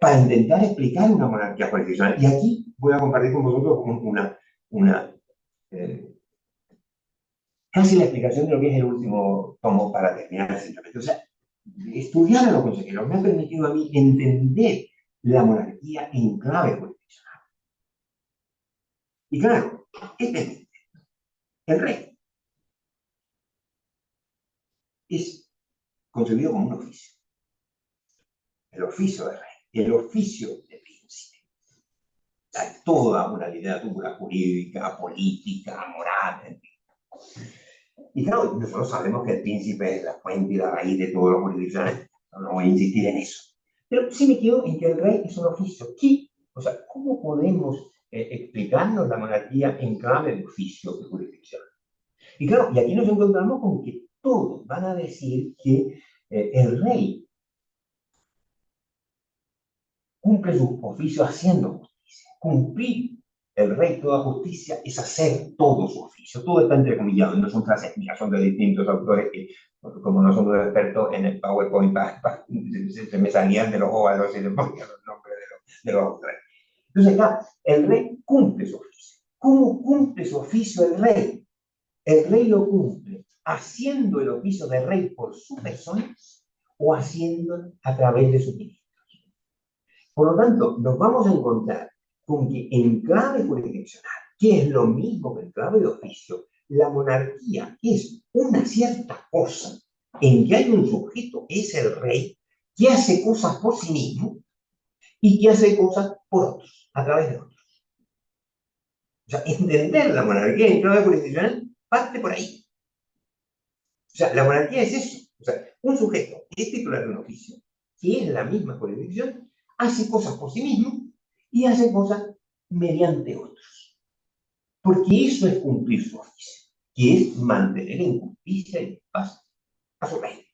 Para intentar explicar una monarquía jurisdiccional. Y aquí voy a compartir con vosotros casi la explicación de lo que es el último tomo para terminar simplemente. O sea, estudiar a los consejeros me ha permitido a mí entender la monarquía en clave jurisdiccional. Y claro, el rey es concebido como un oficio. El oficio de rey, el oficio de príncipe. Hay toda una literatura jurídica, política, moral, en fin. Y claro, nosotros sabemos que el príncipe es la fuente y la raíz de todos los jurisdiccionales. No voy a insistir en eso. Pero sí me quedo en que el rey es un oficio. ¿Qué? O sea, ¿cómo podemos explicarnos la monarquía en clave de oficio de jurisdicción? Y claro, y aquí nos encontramos con que todos van a decir que el rey cumple sus oficios haciendo justicia. Cumplir el rey toda justicia es hacer todo su oficio. Todo está entrecomillado, no son frases mías, son de distintos autores que, como no somos expertos en el PowerPoint, se me salían de los óvalos y se ponían los nombres de los autores. Entonces, claro, el rey cumple su oficio. ¿Cómo cumple su oficio el rey? El rey lo cumple haciendo el oficio de rey por su persona o haciéndolo a través de su ministro. Por lo tanto, nos vamos a encontrar con que en clave jurisdiccional, que es lo mismo que en clave de oficio, la monarquía es una cierta cosa en que hay un sujeto, es el rey, que hace cosas por sí mismo y que hace cosas por otros, a través de otros. O sea, entender la monarquía en clave jurisdiccional parte por ahí. O sea, la monarquía es eso. O sea, un sujeto que es titular de un oficio, que es la misma jurisdicción, hace cosas por sí mismo y hace cosas mediante otros. Porque eso es cumplir su oficio, que es mantener en justicia y paz a su rey.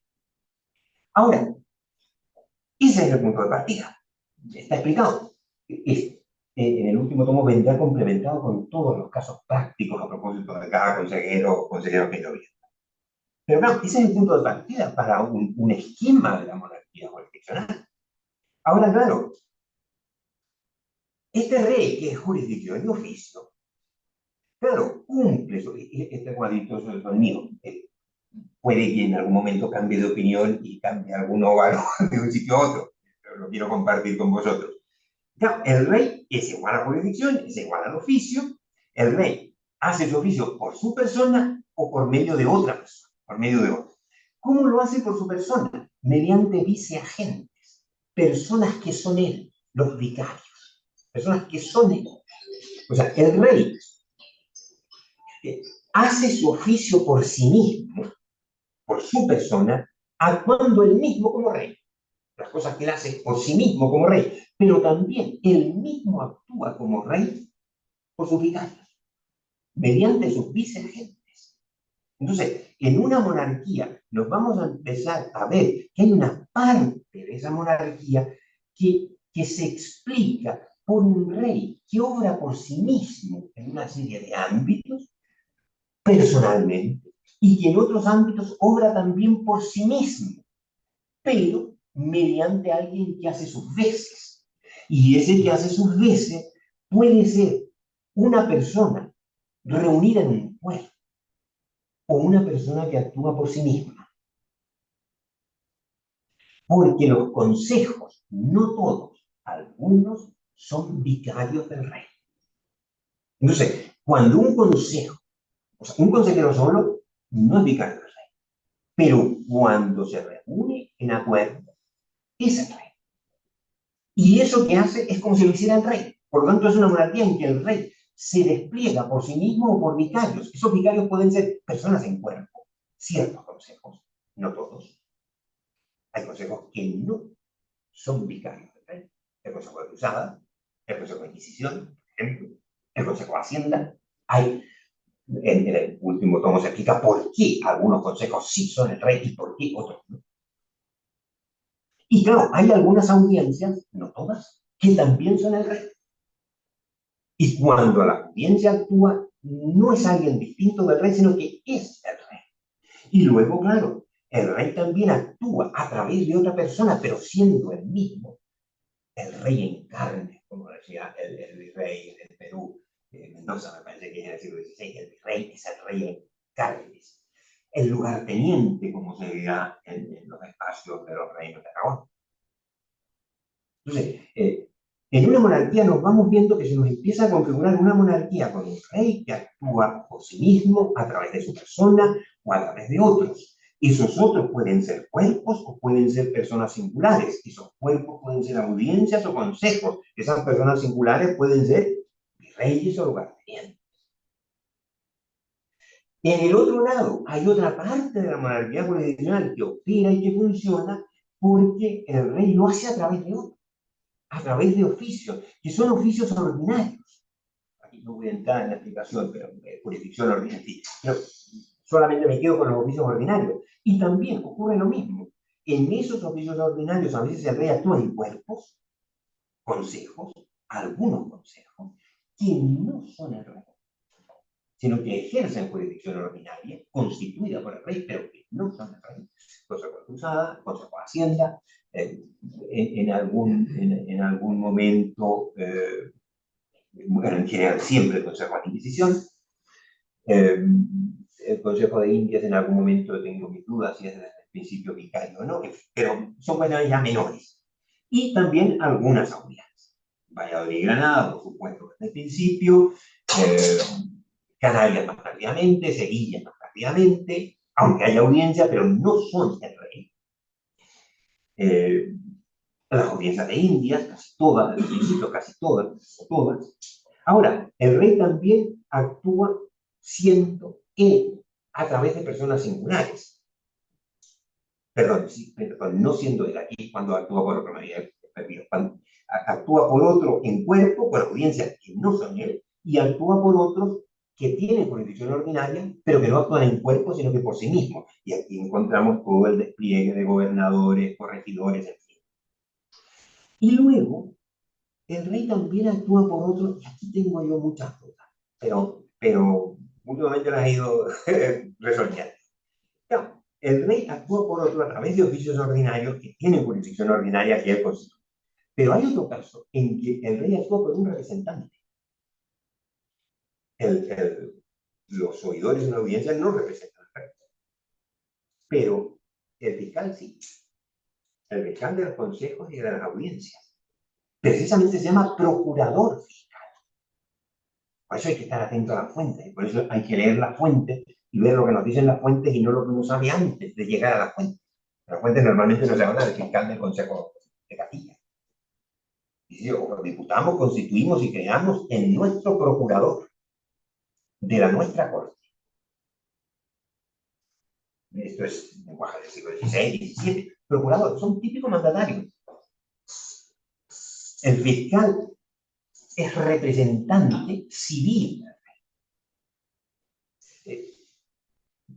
Ahora, ese es el punto de partida. Está explicado. En el último tomo vendrá complementado con todos los casos prácticos a propósito de cada consejero o consejero que lo viene. Pero claro, ese es el punto de partida para un esquema de la monarquía jurisdiccional. Ahora, claro, este rey que es jurisdicción y oficio, claro, cumple eso. Este cuadrito es el mío. Puede que en algún momento cambie de opinión y cambie algún óvalo de un sitio a otro, pero lo quiero compartir con vosotros. Claro, el rey es igual a jurisdicción, es igual al oficio. El rey hace su oficio por su persona o por medio de otra persona, por medio de otra. ¿Cómo lo hace por su persona? Mediante viceagentes, personas que son él, los vicarios, personas que son él. O sea, el rey hace su oficio por sí mismo, por su persona, actuando él mismo como rey. Las cosas que él hace por sí mismo como rey, pero también él mismo actúa como rey por sus vicarios, mediante sus viceagentes. Entonces, en una monarquía nos vamos a empezar a ver que hay una parte de esa monarquía que se explica por un rey que obra por sí mismo en una serie de ámbitos, personalmente, y que en otros ámbitos obra también por sí mismo, pero mediante alguien que hace sus veces. Y ese que hace sus veces puede ser una persona reunida en un cuerpo o una persona que actúa por sí misma. Porque los consejos, no todos, algunos son vicarios del rey. Entonces, cuando un consejo, o sea, un consejero solo, no es vicario del rey. Pero cuando se reúne en acuerdo, es el rey. Y eso que hace es como si lo hiciera el rey. Por lo tanto, es una monarquía en que el rey se despliega por sí mismo o por vicarios. Esos vicarios pueden ser personas en cuerpo, ciertos consejos, no todos. Hay consejos que no son vicarios del rey. El Consejo de Cruzada, el Consejo de Inquisición, por ejemplo, el Consejo de Hacienda. Hay, en el último tomo se explica por qué algunos consejos sí son el rey y por qué otros no. Y claro, hay algunas audiencias, no todas, que también son el rey. Y cuando la audiencia actúa, no es alguien distinto del rey, sino que es el rey. Y luego, claro, el rey también actúa a través de otra persona, pero siendo el mismo. El rey en carne, como decía el virrey del Perú, Mendoza, me parece que es en el siglo XVI, el virrey es el rey en carnes. El lugarteniente, como se dirá en los espacios de los reinos de Aragón. Entonces, en una monarquía nos vamos viendo que se nos empieza a configurar una monarquía con un rey que actúa por sí mismo, a través de su persona o a través de otros. Esos otros pueden ser cuerpos o pueden ser personas singulares. Esos cuerpos pueden ser audiencias o consejos. Esas personas singulares pueden ser reyes o lugartenientes. En el otro lado, hay otra parte de la monarquía jurisdiccional que opera y que funciona porque el rey lo hace a través de otros, a través de oficios, que son oficios ordinarios. Aquí no voy a entrar en la explicación, pero jurisdicción ordinaria, pero solamente me quedo con los oficios ordinarios. Y también ocurre lo mismo. En esos oficios ordinarios a veces el rey actúa en cuerpos, consejos, algunos consejos, que no son el rey, sino que ejercen jurisdicción ordinaria, constituida por el rey, pero que no son el rey. Consejo de Cruzada, Consejo de Hacienda, en algún momento, bueno, en general siempre el Consejo de Inquisición, el Consejo de Indias en algún momento tengo mis dudas si es desde el principio vicario o no, pero son cuestiones ya menores. Y también algunas audiencias. Valladolid y Granada, por supuesto, desde el principio, Canarias más rápidamente, Sevilla más rápidamente, aunque haya audiencia, pero no son el rey. Las audiencias de Indias, casi todas, al principio casi todas, o todas. Ahora, el rey también actúa siendo él a través de personas singulares. Perdón, sí, perdón, no siendo él aquí cuando actúa por otro, cuando actúa por otro en cuerpo, por audiencias que no son él, y actúa por otros que tienen jurisdicción ordinaria, pero que no actúan en cuerpo, sino que por sí mismos. Y aquí encontramos todo el despliegue de gobernadores, corregidores, en fin. Y luego, el rey también actúa por otros, y aquí tengo yo muchas dudas, pero últimamente las he ido resolviendo. No, el rey actúa por otro a través de oficios ordinarios que tienen jurisdicción ordinaria que él constituye. Pero hay otro caso en que el rey actúa por un representante. Los oidores de una audiencia no representan al rey. Pero el fiscal sí. El fiscal de los consejos y de las audiencias. Precisamente se llama procurador fiscal. Por eso hay que estar atento a las fuentes. Por eso hay que leer las fuentes y ver lo que nos dicen las fuentes y no lo que uno sabe antes de llegar a las fuentes. Las fuentes normalmente no se habla del fiscal del Consejo de Castilla. Y si los diputamos, constituimos y creamos en nuestro procurador de la nuestra corte. Esto es lenguaje del siglo XVI, XVII. Procurador, son típicos mandatarios. El fiscal es representante civil.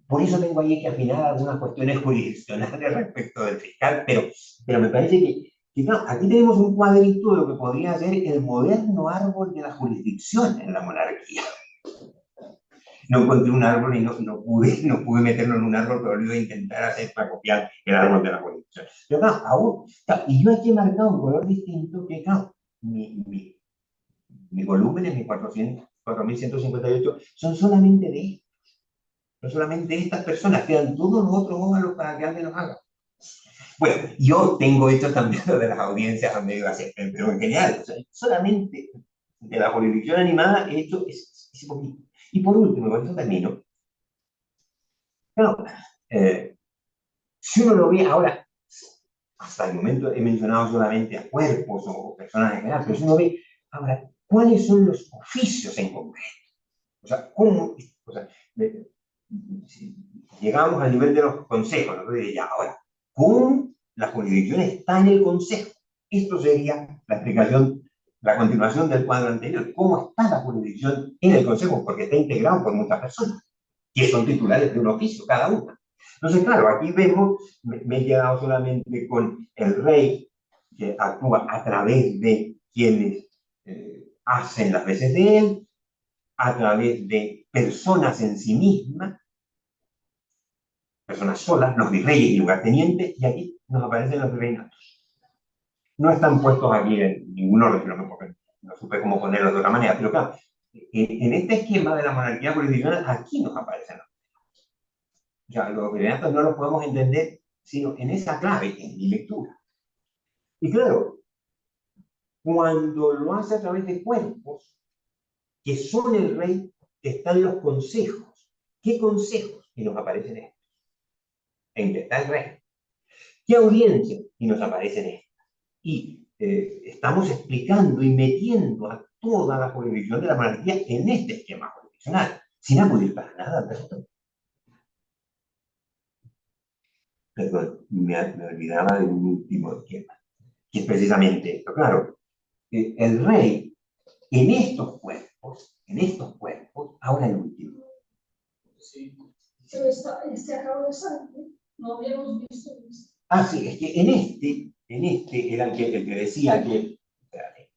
Por eso tengo ahí que afinar algunas cuestiones jurisdiccionales respecto del fiscal, pero me parece que no, aquí tenemos un cuadrito de lo que podría ser el moderno árbol de la jurisdicción en la monarquía. No encontré un árbol y no pude meterlo en un árbol, pero lo iba a intentar hacer para copiar el árbol de la jurisdicción. Pero claro, aún, claro, y yo aquí he marcado un color distinto que, claro, mi volumen en mis 4.158 son solamente de estos. No solamente estas personas, quedan todos los otros óvalos para que alguien los haga. Bueno, yo tengo esto también de las audiencias a medio hacer, pero en general, o sea, solamente de la jurisdicción animada he hecho ese poquito. Y por último, con esto termino. Claro, si uno lo ve ahora, hasta el momento he mencionado solamente a cuerpos o personas en general, pero si uno ve, ahora, ¿cuáles son los oficios en concreto? O sea, ¿cómo? O sea, si llegamos al nivel de los consejos, ¿no? Ya, ahora, ¿cómo la jurisdicción está en el consejo? Esto sería la explicación, la continuación del cuadro anterior. ¿Cómo está la jurisdicción en el consejo? Porque está integrado por muchas personas, que son titulares de un oficio, cada una. Entonces, claro, aquí vemos, me he quedado solamente con el rey, que actúa a través de quienes hacen las veces de él, a través de personas en sí mismas, personas solas, los virreyes y lugartenientes, y aquí nos aparecen los virreinatos. No están puestos aquí en ningún orden, pero porque no supe cómo ponerlos de otra manera, pero claro, en este esquema de la monarquía jurisdiccional, aquí nos aparecen los virreinatos. O sea, los virreinatos no los podemos entender sino en esa clave, en mi lectura. Y claro, cuando lo hace a través de cuerpos, que son el rey, están los consejos. ¿Qué consejos? Y nos aparecen estos. En que está el rey. ¿Qué audiencia? Y nos aparecen estos. Y estamos explicando y metiendo a toda la jurisdicción de la monarquía en este esquema jurisdiccional, sin acudir para nada. Perdón, me olvidaba de un último esquema, que es precisamente esto. Claro, el rey en estos cuerpos, ahora el último. Sí. Pero este acaba de salir, no habíamos visto esto. Ah, sí, es que en este era el que decía que. Espérate.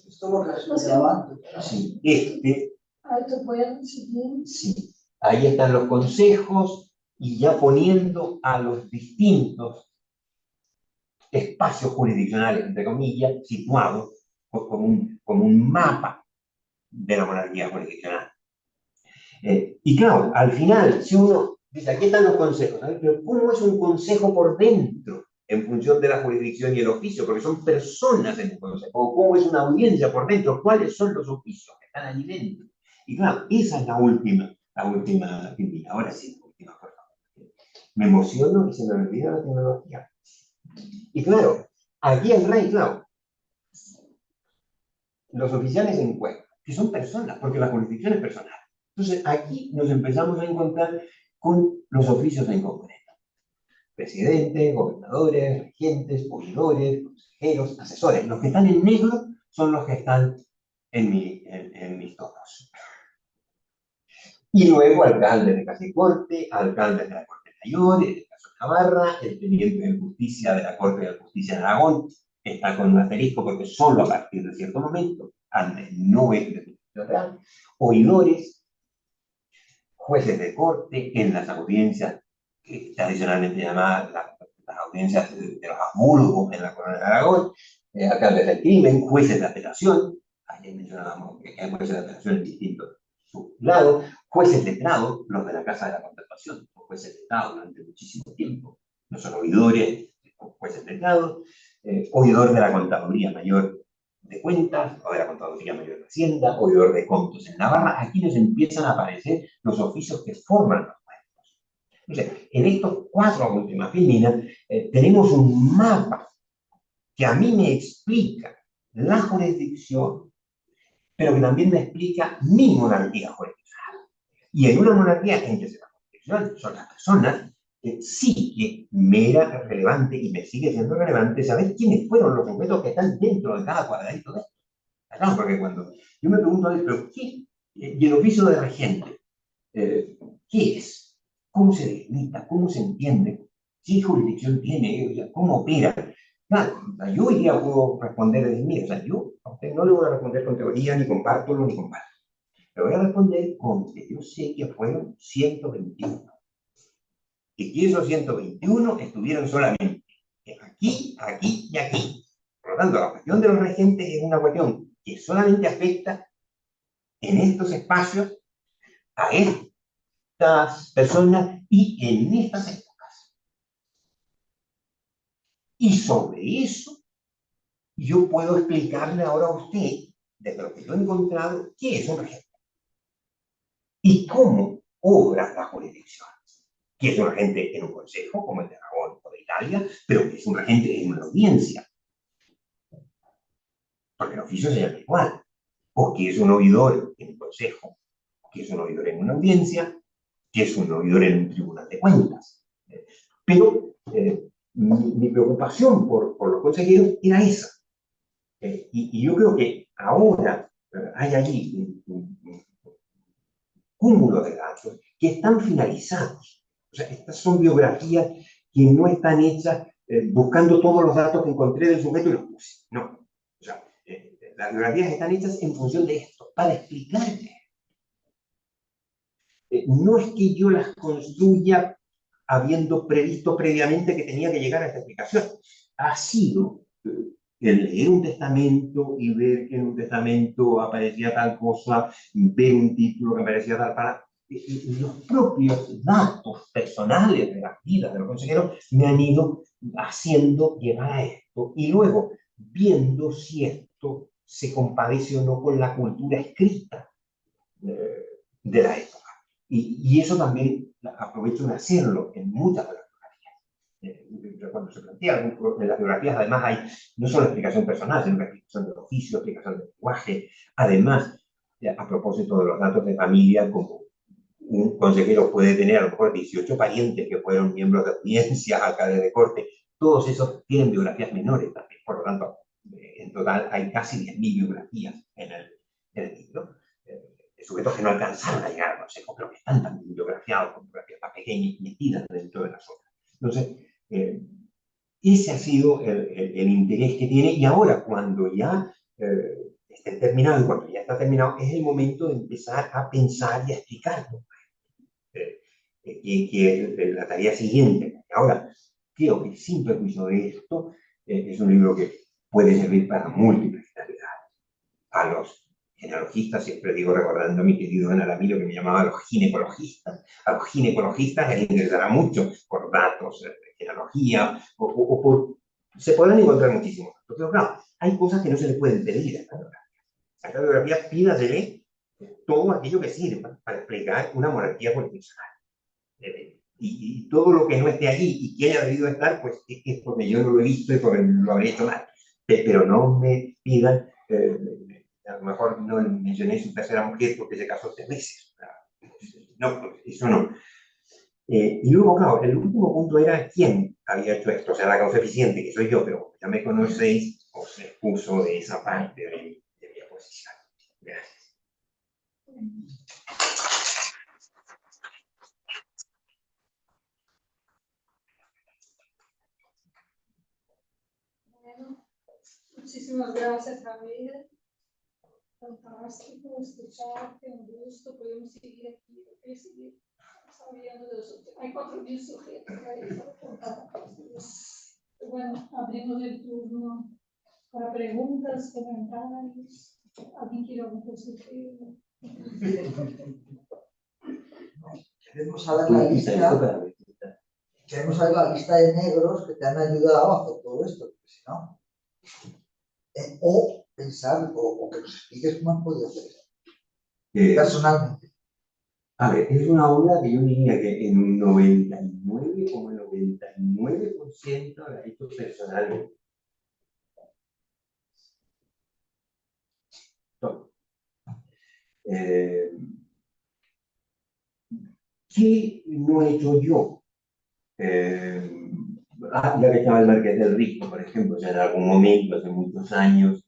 Esto lo grabando. Sí, este. Alto pueden seguir. Sí, ahí están los consejos y ya poniendo a los distintos espacios jurisdiccionales, entre comillas, situados como un mapa de la monarquía jurisdiccional. Y claro, al final, si uno dice, aquí están los consejos, ¿sabes? Pero ¿cómo es un consejo por dentro en función de la jurisdicción y el oficio? Porque son personas en el consejo. ¿O cómo es una audiencia por dentro? ¿Cuáles son los oficios que están allí dentro? Y claro, esa es la última actividad. Ahora sí, la última, por favor. Me emociono y se me olvida la tecnología. Y claro, aquí el rey, claro, los oficiales en cuerpo, que son personas, porque la jurisdicción es personal. Entonces, aquí nos empezamos a encontrar con los oficios en concreto. Presidentes, gobernadores, regentes, oidores, consejeros, asesores. Los que están en negro son los que están en mis tonos. Y luego alcaldes de casa y corte, alcaldes de la Corte Mayor, en el caso de Navarra, el teniente de justicia de la Corte de Justicia de Aragón, está con un asterisco porque solo a partir de cierto momento, antes no es de justicia real, oidores, jueces de corte en las audiencias tradicionalmente llamadas las audiencias de los Habsburgo en la Corona de Aragón, alcaldes del crimen, jueces de apelación, ayer mencionábamos que hay jueces de apelación en distintos sublados, jueces letrados, los de la Casa de la Contemplación, jueces letrados durante muchísimo tiempo, no son oidores, jueces letrados, oidor de la Contaduría Mayor de Cuentas, o de la Contaduría Mayor de Hacienda, oidor de contos en Navarra. Aquí nos empiezan a aparecer los oficios que forman los cuerpos. Entonces, en estos 4 últimas filinas tenemos un mapa que a mí me explica la jurisdicción, pero que también me explica mi monarquía jurisdiccional. Y en una monarquía en que la jurisdicción son las personas, sí que me era relevante y me sigue siendo relevante saber quiénes fueron los sujetos que están dentro de cada cuadradito de esto. Claro, porque cuando yo me pregunto, ¿pero qué? Y el oficio de regente, ¿qué es? ¿Cómo se delimita? ¿Cómo se entiende? ¿Qué jurisdicción tiene? ¿Cómo opera? Claro, yo hoy día puedo responder de mí, o sea, yo a usted no le voy a responder con teoría, ni con bártulo, ni con bártulo. Le voy a responder con que yo sé que fueron 121. Y que esos 121 estuvieron solamente aquí, aquí y aquí. Por lo tanto, la cuestión de los regentes es una cuestión que solamente afecta en estos espacios a estas personas y en estas épocas. Y sobre eso, yo puedo explicarle ahora a usted, desde lo que yo he encontrado, qué es un regente y cómo obra la jurisdicción. ¿Qué es un regente en un consejo, como el de Aragón o de Italia, pero que es un regente en una audiencia, porque el oficio se llama igual, o que es un oidor en un consejo, que es un oidor en una audiencia, que es un oidor en un tribunal de cuentas. Pero mi preocupación por los consejeros era esa. Y yo creo que ahora hay allí un cúmulo de datos que están finalizados. O sea, estas son biografías que no están hechas buscando todos los datos que encontré del sujeto y los puse. No. O sea, las biografías están hechas en función de esto, para explicarle. No es que yo las construya habiendo previsto previamente que tenía que llegar a esta explicación. Ha sido el leer un testamento y ver que en un testamento aparecía tal cosa, ver un título que aparecía tal para... Los propios datos personales de las vidas de los consejeros me han ido haciendo llegar a esto. Y luego, viendo si esto se compadece o no con la cultura escrita de la época. Y eso también aprovecho de hacerlo en muchas de las biografías. Cuando se plantea en las biografías, además hay no solo explicación personal, sino explicación del oficio, explicación del lenguaje. Además, a propósito de los datos de familia, como un consejero puede tener a lo mejor 18 parientes que fueron miembros de audiencias, alcaldes de corte, todos esos tienen biografías menores también. Por lo tanto, en total hay casi 10.000 biografías en el libro. Sujetos que no alcanzaron a llegar al consejo, pero que están también biografiados con biografías más pequeñas metidas dentro de las otras. Entonces, ese ha sido el interés que tiene, y ahora cuando ya esté terminado, y cuando ya está terminado, es el momento de empezar a pensar y a explicarlo, que es la tarea siguiente. Ahora, creo que sin perjuicio de esto, es un libro que puede servir para múltiples finalidades. A los genealogistas, siempre digo, recordando a mi querido Ana Ramiro, que me llamaba a los ginecologistas. A los ginecologistas les interesará mucho por datos de genealogía, o por... Se podrán encontrar muchísimos. Pero claro, hay cosas que no se le pueden pedir a esta biografía. A esta biografía pídasele todo aquello que sirva para explicar una monarquía jurisdiccional. Y todo lo que no esté allí y que haya debido estar, pues es porque yo no lo he visto y porque lo habré hecho mal. Pero no me pidan... a lo mejor no mencioné su tercera mujer porque se casó 3 veces. No, eso no. Y luego, claro, el último punto era quién había hecho esto. O sea, la causa eficiente, que soy yo, pero ya me conocéis, os excuso de esa parte de mi exposición. Gracias. Bueno, muchísimas gracias, Javier. Fantástico escucharte, un gusto. Podemos seguir aquí, seguir sabiendo de los otros. Hay 4.000 sujetos ahí para contar. Bueno, abrimos el turno para preguntas, comentarios. ¿Alguien quiere algún consejero? Queremos saber la lista. Queremos saber la lista de negros que te han ayudado a hacer todo esto, porque si no. O pensar, o que nos expliques cómo has podido hacer eso. Personalmente. A ver, es una obra que yo diría que en un 99,99% la he hecho personalmente. ¿Qué no he hecho yo? Ya que estaba el Marqués del Risco, por ejemplo, o sea, en algún momento, hace muchos años,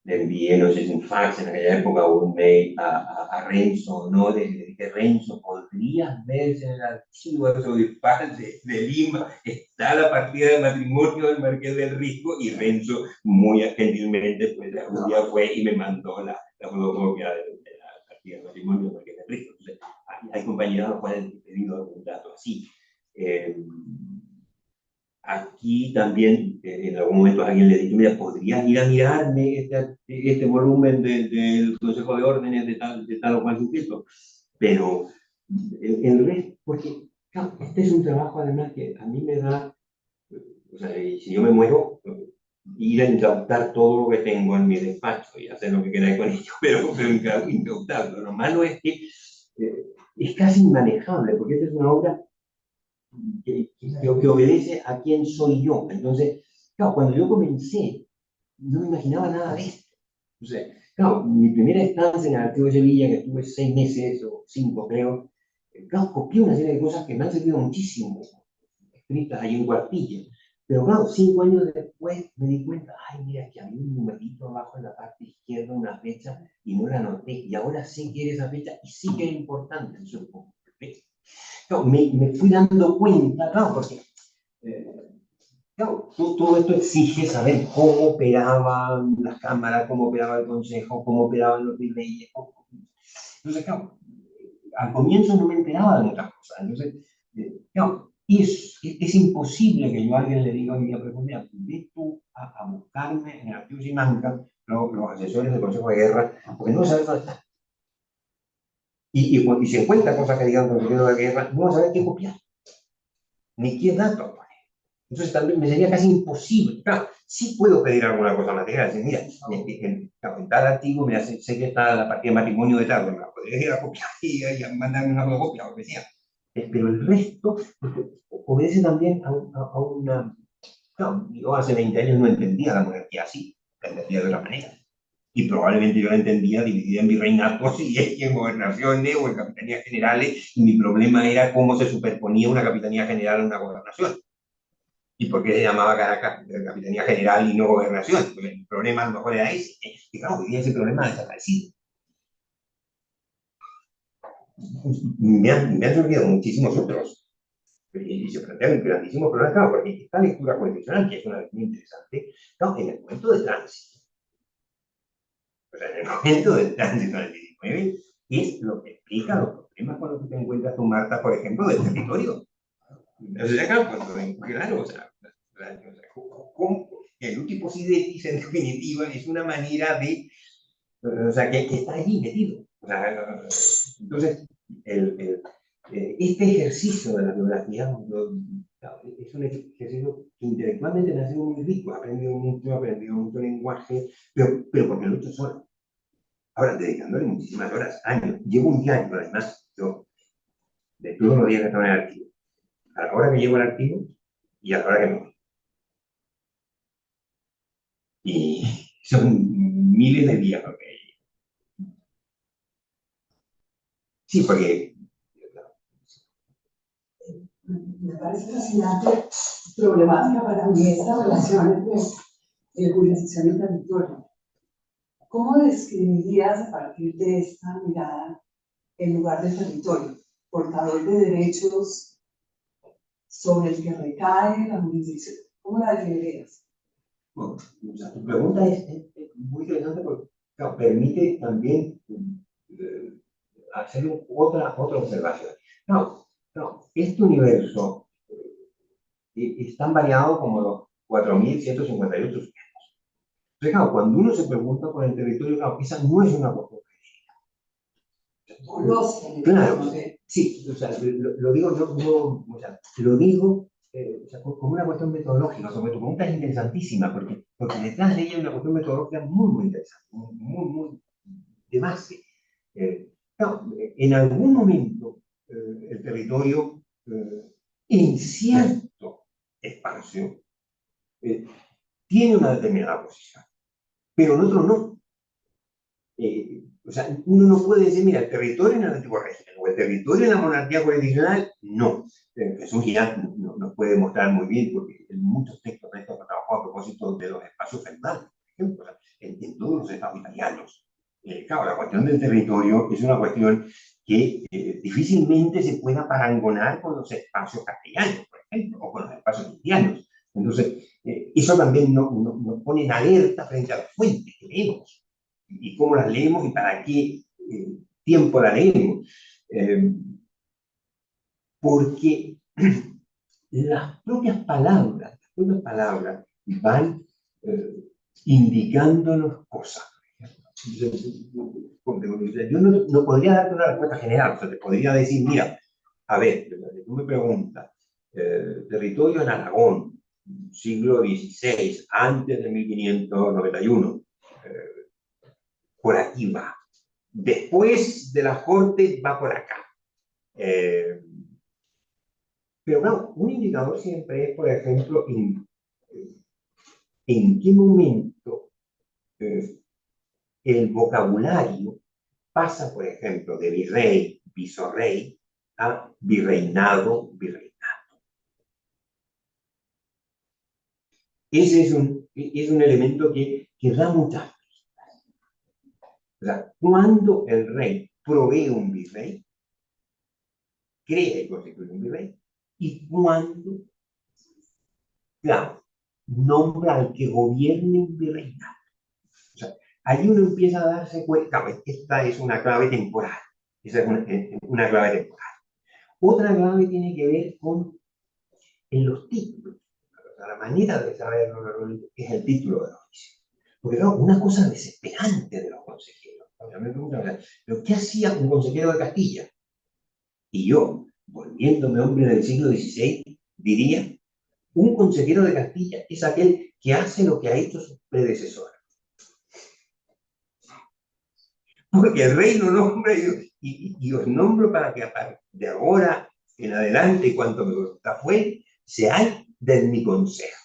le envié, no sé si un fax en aquella época o un mail a Renzo, ¿no? Le dije, Renzo, ¿podrías ver en el archivo arzobispal de Lima? Está la partida de matrimonio del Marqués del Risco, y Renzo, muy gentilmente, pues un día fue y me mandó la fotocopia de la partida de matrimonio del Marqués del Risco. Entonces, hay compañeros que han pedido algún dato así. Aquí también, en algún momento alguien le dijo, mira, ¿podrías ir a mirarme este volumen del Consejo de Órdenes de tal o cual sujeto? Pero el resto, porque claro, este es un trabajo además que a mí me da, o sea, si yo me muero, ir a incautar todo lo que tengo en mi despacho y hacer lo que queráis con ello, pero incautarlo. Lo malo es que es casi inmanejable, porque esta es una obra que obedece a quién soy yo. Entonces, claro, cuando yo comencé, no me imaginaba nada de esto. O sea, claro, mi primera estancia en el Archivo de Sevilla, que estuve 6 meses o 5 creo, claro, copié una serie de cosas que me han servido muchísimo, escritas ahí en cuartilla. Pero claro, 5 años después me di cuenta, ay, mira, que había un numerito abajo en la parte izquierda, una fecha, y no la anoté. Y ahora sí que era esa fecha, y sí que era importante, supongo. No, me fui dando cuenta, claro, porque claro, todo esto exige saber cómo operaban las cámaras, cómo operaba el consejo, cómo operaban los virreyes. Entonces, claro, al comienzo no me enteraba de muchas cosas. Entonces, claro, es imposible que yo a alguien le diga hoy día, pero mira, ve tú a buscarme en el archivo Simancas los asesores del Consejo de Guerra, porque no sabes dónde están. Y si encuentra cosas que digan Consejo de Guerra, no vas a saber qué copiar, ni qué datos. Entonces también me sería casi imposible. Claro, sí puedo pedir alguna cosa material. Decir, mira, en tal archivo, mira, sé que está la partida de matrimonio de tal, me la podría ir a copiar y mandarme una fotocopia o lo que sea. Pero el resto obedece también a una... Claro, yo hace 20 años no entendía la monarquía así, la entendía de otra manera. Y probablemente yo la entendía dividida en virreinatos y en gobernaciones o en capitanías generales, y mi problema era cómo se superponía una capitanía general a una gobernación. ¿Y por qué se llamaba Caracas Capitanía General y no Gobernación? Pues el problema a lo mejor era ese. Y claro, hoy día ese problema ha desaparecido. Me han surgido muchísimos otros. Y se plantean grandísimos problemas, claro, porque esta lectura constitucional, que es una lectura interesante, claro, en el momento de tránsito. O sea, en el momento del tránsito del 19, es lo que explica los problemas cuando tú te encuentras con Marta, por ejemplo, del territorio. O sea, claro, o sea, ¿cómo? El utiposidetis, en definitiva, es una manera de, o sea, que está allí metido. O sea, entonces, este ejercicio de la biografía es un ejercicio que intelectualmente me ha sido muy rico. He aprendido mucho lenguaje, pero porque lo he hecho solo. Ahora, dedicándole muchísimas horas, años. Llevo un diario, además, yo, de todos los días que estaba en el archivo. A la hora que llego al archivo y a la hora que me voy. Y son miles de días. Sí, porque... Me parece fascinante, problemática para mí esta relación entre jurisdicción y territorio. ¿Cómo describirías a partir de esta mirada el lugar del territorio, portador de derechos sobre el que recae la jurisdicción? ¿Cómo la describirías? Bueno, o sea, tu pregunta es muy interesante porque claro, permite también hacer otra observación. No, este universo es tan variado como los 4.158 sujetos. Entonces, claro, cuando uno se pregunta por el territorio, claro, esa no es una cuestión. Claro, sí, o sea, lo digo yo, o sea, lo digo o sea, como una cuestión metodológica. Sobre tu pregunta es interesantísima, porque detrás de ella hay una cuestión metodológica muy interesante, muy de base. Claro, en algún momento el territorio en cierto espacio tiene una determinada posición, pero en otro no. O sea, uno no puede decir, mira, el territorio en el antiguo régimen o el territorio en la monarquía jurisdiccional, no. Jesús Girán nos puede mostrar muy bien, porque en muchos textos de estos que trabajó a propósito de los espacios feudales, por ejemplo, o sea, en todos los estados italianos. Claro, la cuestión del territorio es una cuestión que difícilmente se pueda parangonar con los espacios castellanos, por ejemplo, o con los espacios cristianos. Entonces, eso también nos pone en alerta frente a las fuentes que leemos y cómo las leemos y para qué tiempo las leemos. Porque las propias palabras van indicándonos cosas. Yo no podría darte una respuesta general, o sea, te podría decir, mira, a ver, tú me preguntas, territorio en Aragón, siglo XVI, antes de 1591, por aquí va. Después de las Cortes va por acá. Pero claro, un indicador siempre es, por ejemplo, en qué momento el vocabulario pasa, por ejemplo, de virrey, visorrey, a virreinado, virreinato. Ese es un elemento que da muchas pistas. O sea, cuando el rey provee un virrey, crea y constituye un virrey, y cuando, claro, nombra al que gobierne un virreinato. O sea, allí uno empieza a darse cuenta, claro, esta es una clave temporal. Esa es una clave temporal. Otra clave tiene que ver con en los títulos. O sea, la manera de saber es el título de oficio. Porque claro, una cosa desesperante de los consejeros. Me preguntan, ¿pero qué hacía un consejero de Castilla? Y yo, volviéndome hombre del siglo XVI, diría, un consejero de Castilla es aquel que hace lo que ha hecho su predecesor. Porque el rey lo nombra y os nombro para que de ahora en adelante, y cuanto me fue, seáis de mi consejo.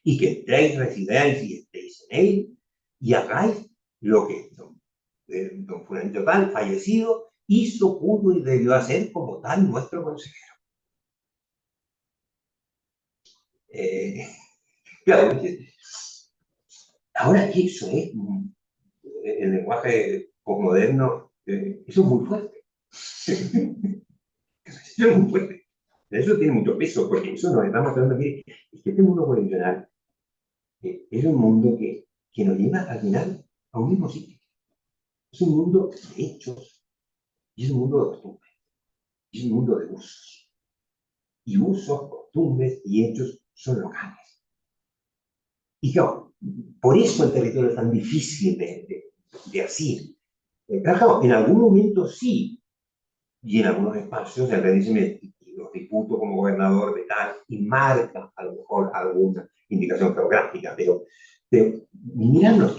Y que entréis, residáis y estéis en él, y hagáis lo que don Fulanito tal, fallecido, hizo, pudo y debió hacer como tal nuestro consejero. Claro, ahora que eso es el lenguaje posmoderno, eso es muy fuerte. Eso es muy fuerte. Eso tiene mucho peso, porque eso nos está mostrando que este mundo convencional es un mundo que nos lleva al final a un mismo sitio. Es un mundo de hechos, y es un mundo de costumbres, y es un mundo de usos. Y usos, costumbres y hechos son locales. Y claro, por eso el territorio es tan difícil de asir. Claro, en algún momento sí, y en algunos espacios el rey dice, los disputo como gobernador de tal, y marca a lo mejor alguna indicación geográfica, pero mirando,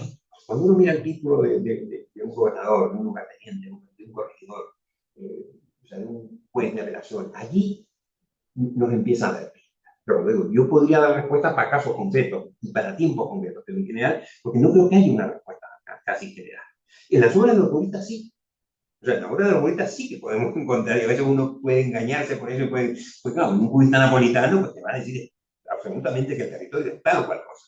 cuando uno mira el título de un gobernador, de un lugarteniente, de un corregidor, o sea, de un juez de apelación, allí nos empieza a ver. Pero luego, yo podría dar respuestas para casos concretos y para tiempos concretos, pero en general, porque no creo que haya una respuesta casi general. En las obras de los juristas sí. O sea, en la obra de los juristas sí que podemos encontrar, y a veces uno puede engañarse por eso, pues claro, un jurista napolitano pues te va a decir absolutamente que el territorio es tal o cual cosa.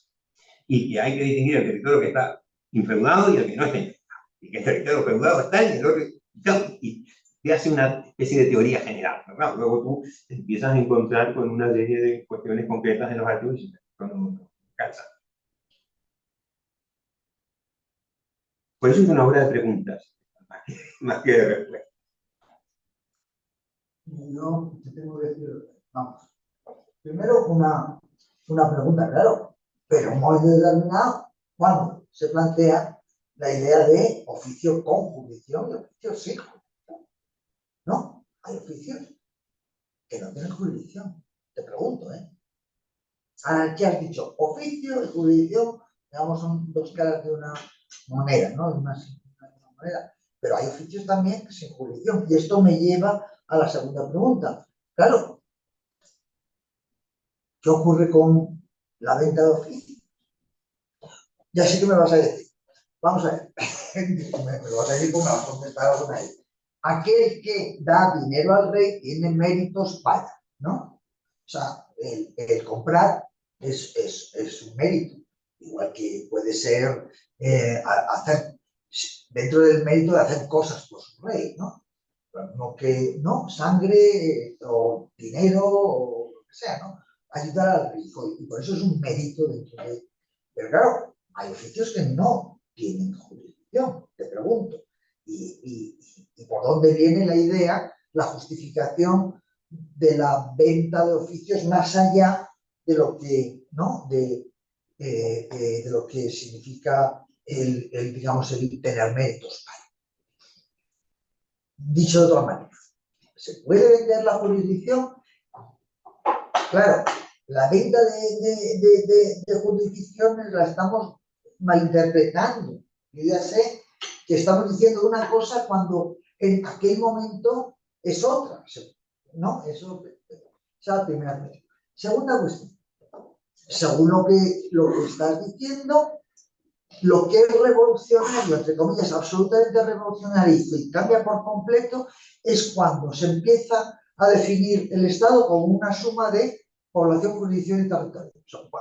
Y que hay que distinguir el territorio que está infeudado y el que no está infeudado. Y que el territorio feudado está y el otro, y te hace una especie de teoría general. ¿No? Claro, luego tú te empiezas a encontrar con una serie de cuestiones concretas en los archivos y cuando cansa. Por eso es una obra de preguntas, más que de respuestas. Yo te tengo que decir, vamos, primero una pregunta, claro, pero un momento determinado, cuando se plantea la idea de oficio con jurisdicción y oficio sin jurisdicción. No, hay oficios que no tienen jurisdicción. Te pregunto, ¿eh? Ahora, ¿qué has dicho? Oficio y jurisdicción, digamos, son dos caras de una moneda, ¿no? De una moneda. Pero hay oficios también sin jurisdicción. Y esto me lleva a la segunda pregunta. Claro, ¿qué ocurre con la venta de oficios? Ya sé que me vas a decir. Vamos a ver. Me lo vas a decir como me vas a contestar alguna vez. Aquel que da dinero al rey tiene méritos para, ¿no? O sea, el comprar es un mérito. Igual que puede ser hacer, dentro del mérito de hacer cosas por su rey, ¿no? No que, no, sangre o dinero o lo que sea, ¿no? Ayudar al rico. Y por eso es un mérito dentro de... Pero claro, hay oficios que no tienen jurisdicción, te pregunto. ¿Y por dónde viene la idea, la justificación de la venta de oficios más allá de lo que, ¿no? De lo que significa digamos, el tener méritos para. Dicho de otra manera, ¿se puede vender la jurisdicción? Claro, la venta de jurisdicciones la estamos malinterpretando. Yo ya sé que estamos diciendo una cosa cuando en aquel momento es otra, ¿no? Eso, Esa es la primera cuestión. Segunda cuestión. Según lo que estás diciendo, lo que es revolucionario, entre comillas, absolutamente revolucionario y cambia por completo, es cuando se empieza a definir el Estado como una suma de población, jurisdicción y territorio.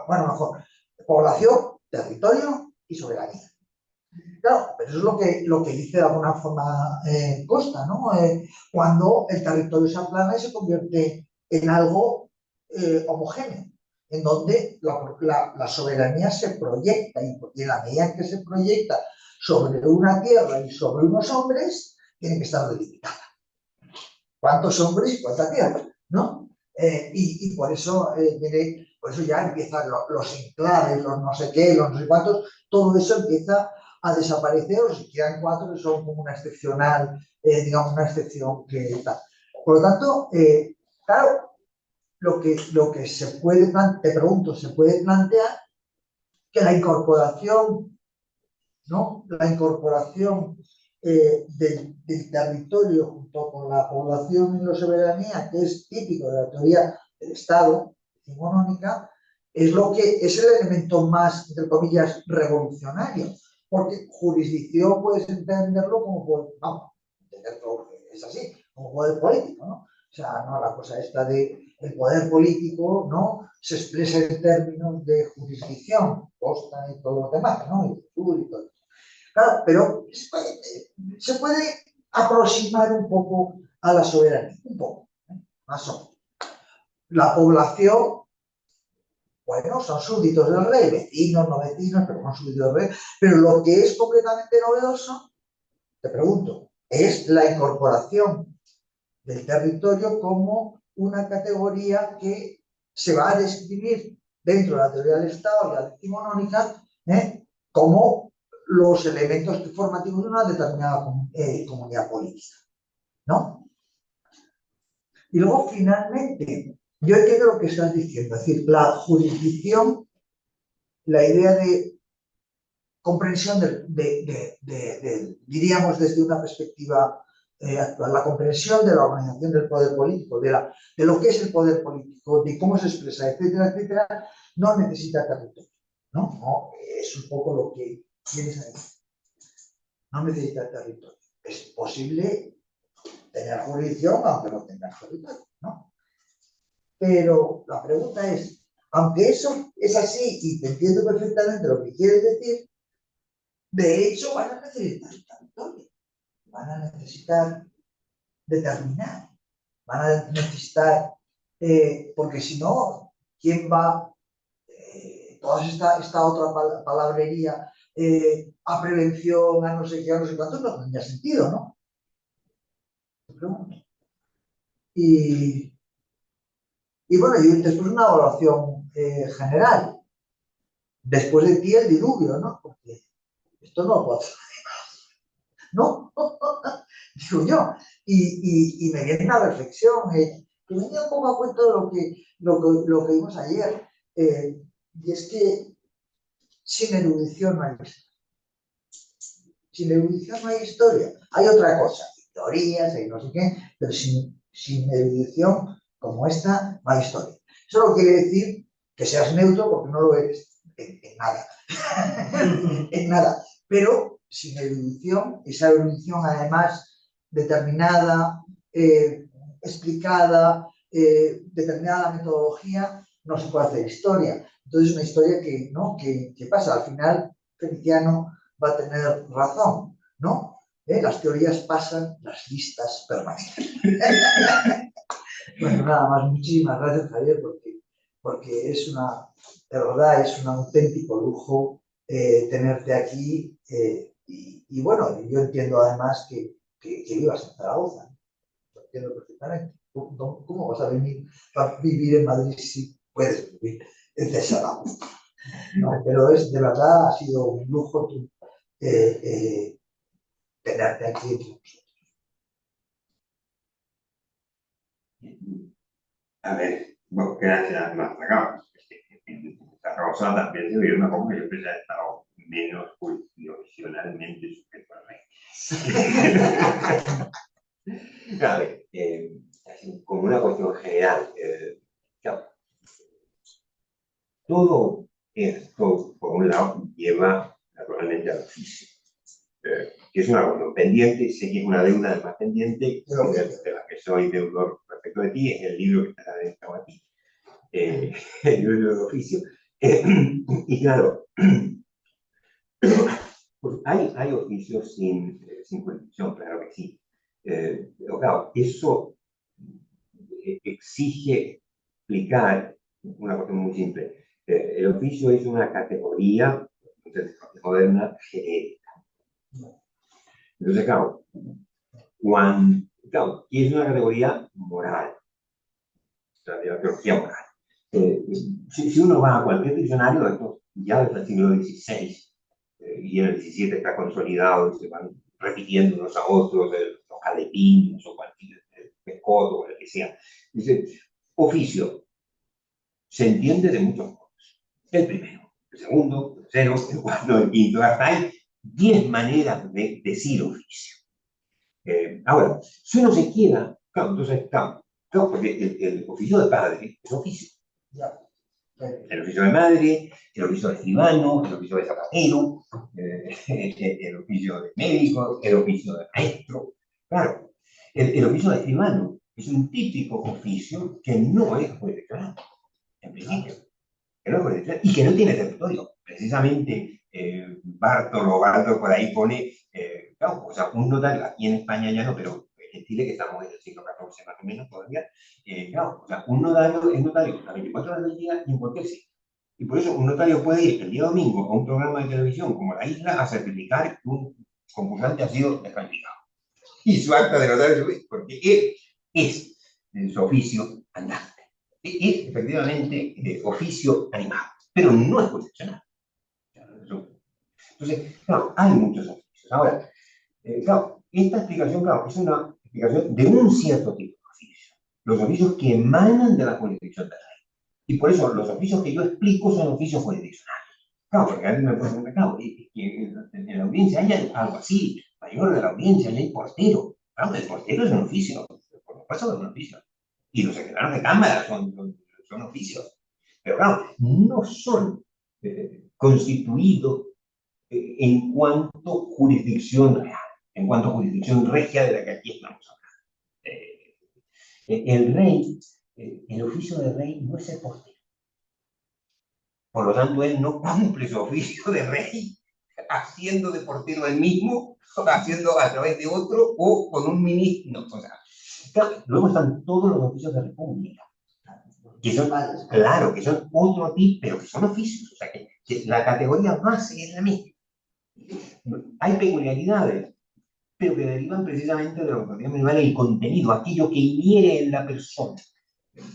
Bueno, mejor, población, territorio y soberanía. Claro, pero eso es lo que dice de alguna forma Costa, ¿no? Cuando el territorio se aplana y se convierte en algo homogéneo, en donde la soberanía se proyecta y en la medida en que se proyecta sobre una tierra y sobre unos hombres, tiene que estar delimitada. ¿Cuántos hombres y cuánta tierra? ¿No? Y por eso ya empiezan los enclaves, los no sé qué, los no sé cuántos, todo eso empieza a desaparecer, o si quedan 4 que son como una excepcional, digamos, una excepción que tal. Por lo tanto, claro, lo que se puede plantear, te pregunto, se puede plantear que la incorporación, ¿no? La incorporación del territorio junto con la población y la soberanía, que es típico de la teoría del Estado decimonónica, es el elemento más, entre comillas, revolucionario, porque jurisdicción puedes entenderlo como, vamos, entenderlo es así, como poder político, ¿no? O sea, no, la cosa esta de el poder político, ¿no? Se expresa en términos de jurisdicción, Costa y todo lo demás, ¿no? Y sur y todo eso. Claro, pero se puede aproximar un poco a la soberanía, un poco, más o menos. La población, bueno, son súbditos del rey, vecinos, no vecinos, pero son súbditos del rey. Pero lo que es completamente novedoso, te pregunto, es la incorporación del territorio como una categoría que se va a describir dentro de la teoría del Estado y la decimonónica como los elementos formativos de una determinada comunidad política, ¿no? Y luego, finalmente, yo entiendo lo que estás diciendo, es decir, la jurisdicción, la idea de comprensión diríamos desde una perspectiva actual, la comprensión de la organización del poder político, de lo que es el poder político, de cómo se expresa, etcétera, etcétera, no necesita territorio, ¿no? No, es un poco lo que tienes ahí. No necesita territorio. Es posible tener jurisdicción aunque no tengas territorio, ¿no? Pero la pregunta es, aunque eso es así y te entiendo perfectamente lo que quieres decir, de hecho van a necesitar territorio, van a necesitar determinar, van a necesitar, porque si no, ¿quién va? Toda esta otra palabrería a prevención, a no sé qué, a no sé cuánto, no tendría sentido, ¿no? Te pregunto. Y bueno, y después una evaluación general. Después de ti el diluvio, ¿no? Porque esto no lo puedo hacer, ¿no? Digo yo. Y me viene una reflexión que venía un poco a cuento de lo que vimos ayer. Y es que sin erudición no hay historia. Sin erudición no hay historia. Hay otra cosa, hay teorías, hay no sé qué, pero sin erudición como esta no hay historia. Eso no quiere decir que seas neutro porque no lo eres en nada. En nada. Pero sin erudición, esa erudición además determinada, explicada, determinada metodología, no se puede hacer historia. Entonces es una historia que pasa. Al final, Feliciano va a tener razón, ¿no? Las teorías pasan, las listas permanecen. Bueno, nada más, muchísimas gracias, Javier, porque de verdad, es un auténtico lujo tenerte aquí. Y bueno, yo entiendo además que vivas en Zaragoza. Lo entiendo perfectamente. ¿Cómo vas a venir a vivir en Madrid si puedes vivir en Zaragoza? ¿No? Pero de verdad ha sido un lujo tenerte aquí entre nosotros. A ver, bueno, gracias, lo has sacado. En Zaragoza también se vive una cosa que yo pensé que estado menos jurisdiccionalmente sujeto al rey. A ver, como una cuestión general, lleva naturalmente al oficio. Que es una cuestión pendiente, sé que es una deuda más pendiente, de la que soy deudor respecto de ti, es el libro que te ha dedicado a ti, el libro del oficio. Y claro, pues hay oficios sin jurisdicción, claro que sí. Pero claro, eso exige explicar una cuestión muy simple. El oficio es una categoría moderna genérica. Entonces, claro, y es una categoría moral, o sea, de la teología moral. Si uno va a cualquier diccionario, esto ya desde el siglo XVI, y en el XVII está consolidado y se van repitiendo unos a otros, los calepinos o cualquier pescoto o lo que sea. Dice, oficio, se entiende de muchos modos. El primero, el segundo, el tercero, el cuarto, el quinto, hasta hay 10 maneras de decir oficio. Ahora, si uno se quiera, claro, entonces, claro, porque el oficio de padre es oficio. El oficio de madre, el oficio de escribano, el oficio de zapatero, el oficio de médico, el oficio de maestro. Claro, el oficio de escribano es un típico oficio que no es jurisdiccional, en principio. Que no es jurisdiccional y que no tiene territorio. Precisamente Bartolo por ahí pone, claro, o sea, un notario, aquí en España ya no, pero en Chile, que estamos en el siglo XIV más o menos todavía, claro, o sea, un notario es notario a 24 horas del día y en cualquier sitio. Y por eso un notario puede ir el día domingo a un programa de televisión como La Isla a certificar que un concursante ha sido descalificado. Y su acta de notario, porque él es su oficio andante. Es efectivamente oficio animado, pero no es concepcional. Entonces, claro, hay muchos oficios. Ahora, claro, esta explicación, claro, es una explicación de un cierto tipo de oficios. Los oficios que emanan de la jurisdicción del rey. Y por eso los oficios que yo explico son oficios jurisdiccionales. Claro, porque alguien me puede preguntar, claro, en la audiencia hay algo así, mayor de la audiencia, y hay portero. Claro, el portero es un oficio, por supuesto que es un oficio. Y los secretarios de cámara son oficios. Pero claro, no son constituidos en cuanto jurisdicción real, en cuanto jurisdicción regia de la que aquí estamos hablando. El rey, el oficio de rey no es el portero. Por lo tanto, él no cumple su oficio de rey haciendo de portero él mismo, haciendo a través de otro o con un ministro. No, o sea, claro, luego están todos los oficios de república, que son, claro, que son otro tipo, pero que son oficios. O sea, que la categoría base es la misma. Hay peculiaridades, pero que derivan precisamente de lo que podríamos el contenido, aquello que hiere en la persona.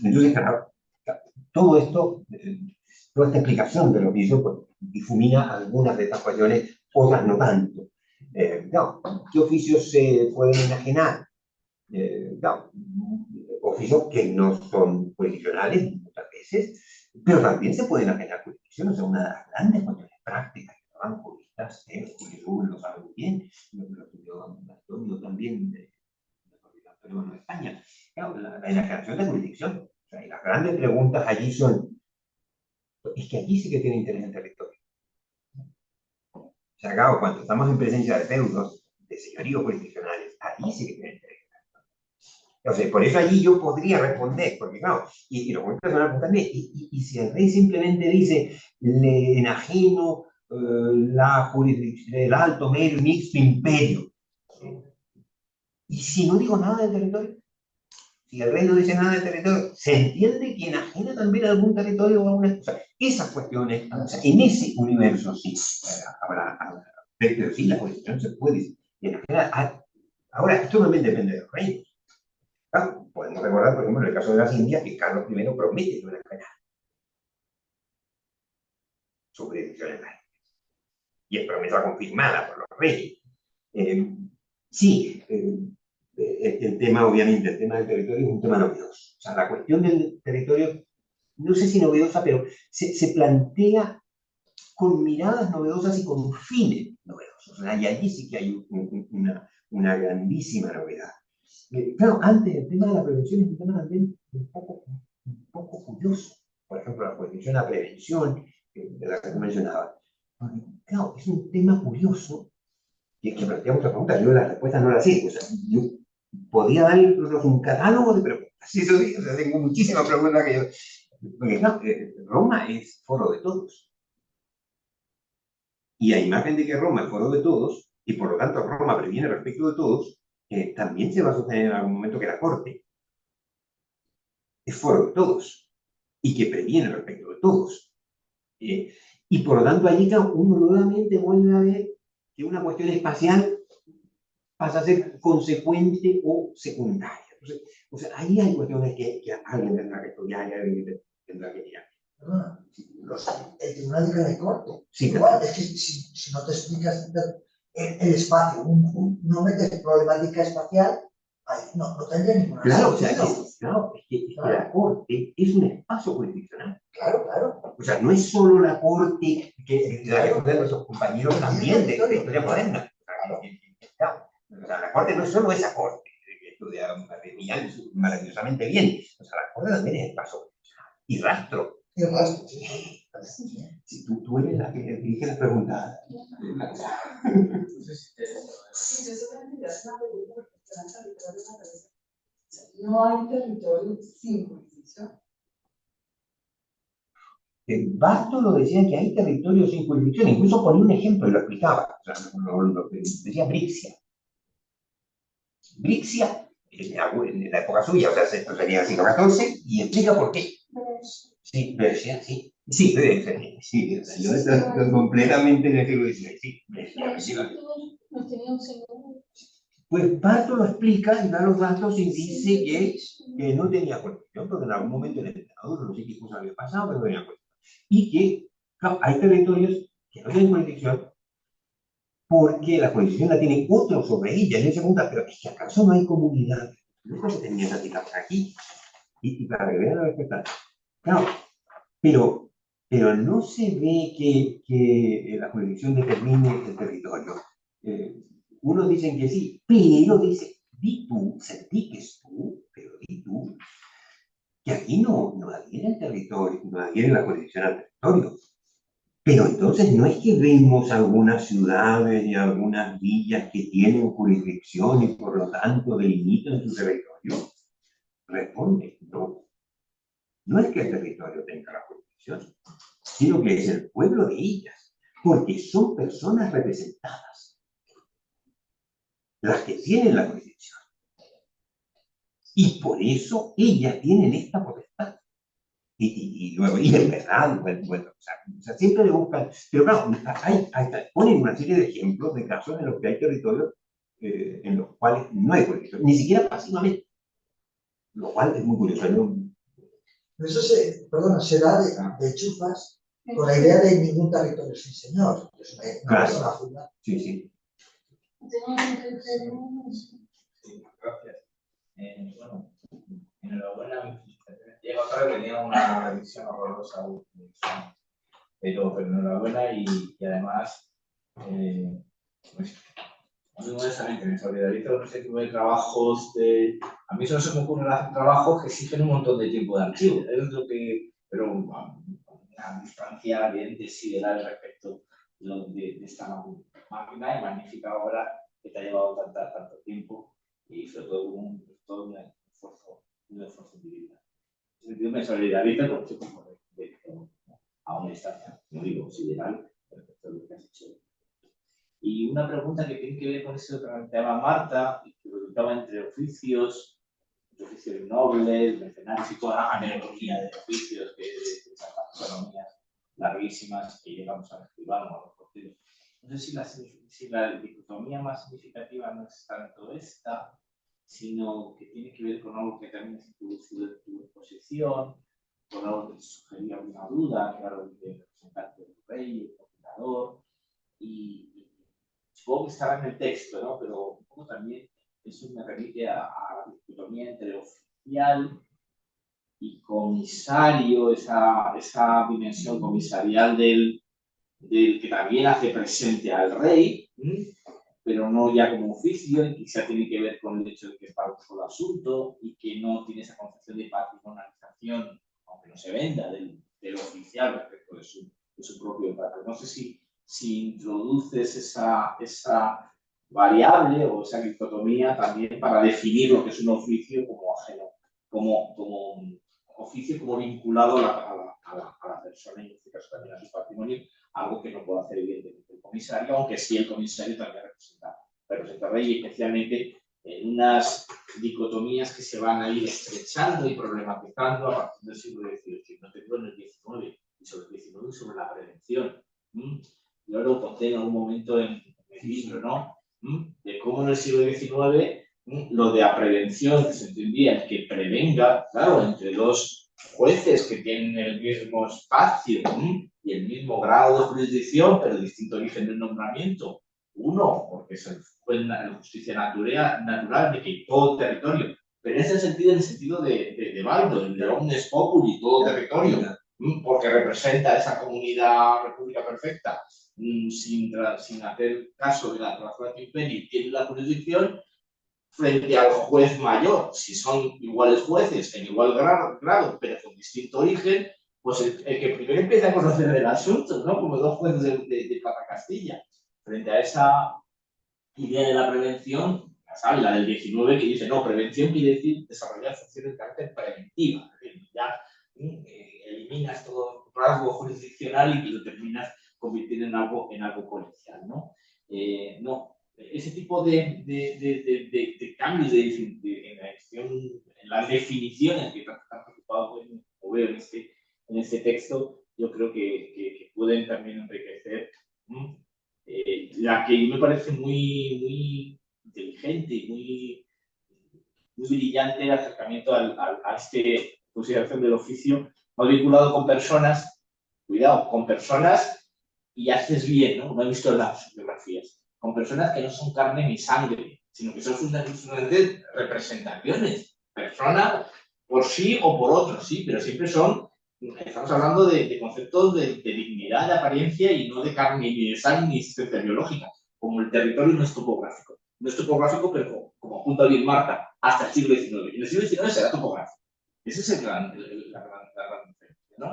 Entonces, claro, todo esto, toda esta explicación del oficio, pues, difumina algunas de estas cuestiones, otras no tanto. No, ¿qué oficios se pueden enajenar? No, oficios que no son jurisdiccionales muchas veces, pero también se pueden enajenar jurisdicciones. Es una de las grandes cuestiones prácticas que van juristas, Julio lo sabe muy bien, lo estudió Antonio también, de Antonio de España. Claro, la enajenación de jurisdicción. O sea, y las grandes preguntas allí son, es que allí sí que tiene interés el territorio. O sea, claro, cuando estamos en presencia de feudos, de señoríos jurisdiccionales, allí sí que tiene interés. O sea, por eso allí yo podría responder, porque claro, y los juristas van a preguntarme, y si el rey simplemente dice, le enajeno la jurisdicción del alto, medio, mixto imperio, y si no digo nada del territorio, si el rey no dice nada del territorio, ¿se entiende que enajena también algún territorio o alguna cosa? Esas cuestiones, o sea, en ese universo sí habrá, pero sí la jurisdicción se puede enajenar. Ahora, esto también depende de los reinos. Claro, podemos recordar, por ejemplo, en el caso de las Indias, que Carlos I promete no enajenar su jurisdicción en las Indias. Y es promesa confirmada por los reyes. Sí, el tema, obviamente, el tema del territorio es un tema novedoso. O sea, la cuestión del territorio, no sé si novedosa, pero se plantea con miradas novedosas y con fines novedosos. O sea, y allí sí que hay una grandísima novedad. Claro, antes el tema de la prevención es un tema también un poco curioso. Por ejemplo, la jurisdicción a prevención, de la que tú mencionabas. Porque, claro, es un tema curioso que plantea muchas preguntas. Yo la respuesta no la sé. O sea, yo podría dar incluso un catálogo de preguntas. Eso sí, o sea, tengo muchísimas preguntas que yo... Porque, claro, Roma es foro de todos. Y a imagen de que Roma es foro de todos, y por lo tanto Roma previene respecto de todos, también se va a suceder en algún momento que la corte es foro de todos, y que previene respecto de todos. Y por lo tanto allí uno nuevamente vuelve a ver que una cuestión espacial pasa a ser consecuente o secundaria. Entonces, o sea, ahí hay cuestiones que alguien tendrá que estudiar y alguien tendrá que mirar. Perdona, el tribunal de cada corte. Sí, igual, es que si no te explicas el espacio, no metes problemática espacial, ahí no tendría ninguna claro, o sea, sentido. es que la corte es un espacio jurisdiccional. Claro. O sea, no es solo la corte que la que estudian nuestros compañeros también de historia moderna. O sea, la corte no es solo esa corte que estudia maravillosamente bien. O sea, la corte también es espacio y rastro. Y rastro, Si tú eres la que dirige las preguntas. Sí, yo solamente te hago una pregunta porque está en la cabeza. No hay territorio sin jurisdicción. Bartolo decía que hay territorios sin jurisdicción, incluso ponía un ejemplo y lo explicaba. O sea, lo que decía Brixia. Brixia, en la época suya, o sea, esto sería el siglo XIV, y explica por qué. Sí, Brescia, sí. Sí, sí, o sea, yo estoy completamente en el siglo XVI, sí, Brescia. No tenía un segundo. Pues Bartolo lo explica y da los datos y dice que no tenía jurisdicción, porque en algún momento el emperador, no sé qué cosa había pasado, pero no tenía jurisdicción. Y que claro, hay territorios que no tienen jurisdicción porque la jurisdicción la tiene otro sobre ella. Y él se pregunta, pero es que acaso no hay comunidad. Yo creo que tenía que tirar aquí. Y para que vean la respuesta. Claro, pero no se ve que la jurisdicción determine el territorio. Unos dicen que sí, pero dice, di tú, certiques tú, pero di tú, que aquí no adhiere el territorio, no adhiere la jurisdicción al territorio. Pero entonces no es que vemos algunas ciudades y algunas villas que tienen jurisdicción y por lo tanto delimitan su territorio. Responde, no. No es que el territorio tenga la jurisdicción, sino que es el pueblo de ellas, porque son personas representadas las que tienen la jurisdicción. Y por eso ellas tienen esta potestad. Y luego, y en verdad, bueno, o sea, siempre le buscan, pero claro, ponen una serie de ejemplos de casos en los que hay territorios en los cuales no hay jurisdicción, ni siquiera pasivamente, lo cual es muy curioso. Pero eso se da de chufas con la idea de ningún territorio sin señor. Es una persona funda. Sí, sí. Gracias. Bueno, enhorabuena. Llega tarde, tenía una revisión horrorosa, pero enhorabuena y además, pues, muy modestamente me solidarizo con ese tipo de trabajos a mí solo se me ocurren hacer trabajos que exigen un montón de tiempo de archivo, pero una distancia evidente sideral respecto de esta máquina y magnífica obra que te ha llevado tanto tiempo y sobre todo un esfuerzo individual. En ese sentido me solidarizo con este tipo de a una distancia, no digo sideral, respecto a lo que has hecho. Y una pregunta que tiene que ver con eso que planteaba Marta, que preguntaba entre oficios nobles, mercenarios y toda la categoría de oficios de esas economías larguísimas que llegamos al escribano o a los porteros. No sé si la dicotomía más significativa no es tanto esta, sino que tiene que ver con algo que también has introducido en tu exposición, con algo que te sugería una duda, claro, del representante del rey, el procurador, y supongo que estará en el texto, ¿no? Pero un poco también eso me remite a la dicotomía entre oficial y comisario, esa dimensión comisarial del que también hace presente al rey, pero no ya como oficio, y quizá tiene que ver con el hecho de que es para un solo asunto y que no tiene esa concepción de patrimonialización, aunque no se venda, del oficial respecto de su propio patio. No sé si si introduces esa variable o esa dicotomía también para definir lo que es un oficio como ajeno, como oficio como vinculado a la persona y en este caso también a su patrimonio, algo que no puede hacer evidentemente el comisario, aunque sí el comisario también representará y especialmente en unas dicotomías que se van a ir estrechando y problematizando a partir del siglo XVIII, no tengo en el XIX, y sobre el XIX y sobre la prevención. Yo lo conté en algún momento en el libro, ¿no? De cómo en el siglo XIX lo de la prevención, que se entendía el que prevenga, claro, entre dos jueces que tienen el mismo espacio y el mismo grado de jurisdicción, pero distinto origen del nombramiento. Uno, porque es la justicia natural de que todo territorio, pero en ese sentido, en el sentido de Baldo, el de omnes populi, todo territorio, porque representa esa comunidad república perfecta, sin hacer caso de la Ratio Imperii, tiene la jurisdicción frente al juez mayor. Si son iguales jueces en igual grado, pero con distinto origen, pues el que primero empieza a conocer el asunto, ¿no? Como dos jueces de Plata Castilla. Frente a esa idea de la prevención, ya sabes, la del 19 que dice, no, prevención quiere decir desarrollar funciones de carácter preventiva. Ya eliminas todo rasgo jurisdiccional y lo terminas convirtiendo en algo policial, ¿no? No, ese tipo de cambios en las definiciones que están preocupados o veo en este texto, yo creo que pueden también enriquecer la que me parece muy inteligente y muy brillante el acercamiento a esta consideración del oficio, más vinculado con personas, cuidado, con personas, y haces bien, ¿no? No he visto las biografías, con personas que no son carne ni sangre, sino que son fundamentalmente representaciones, personas por sí o por otros, sí, pero siempre estamos hablando de conceptos de dignidad, de apariencia y no de carne ni de sangre ni existencia biológica, como el territorio no es topográfico. No es topográfico, pero como apunta bien Marta, hasta el siglo XIX. Y en el siglo XIX será topográfico. Ese es la gran diferencia, ¿no?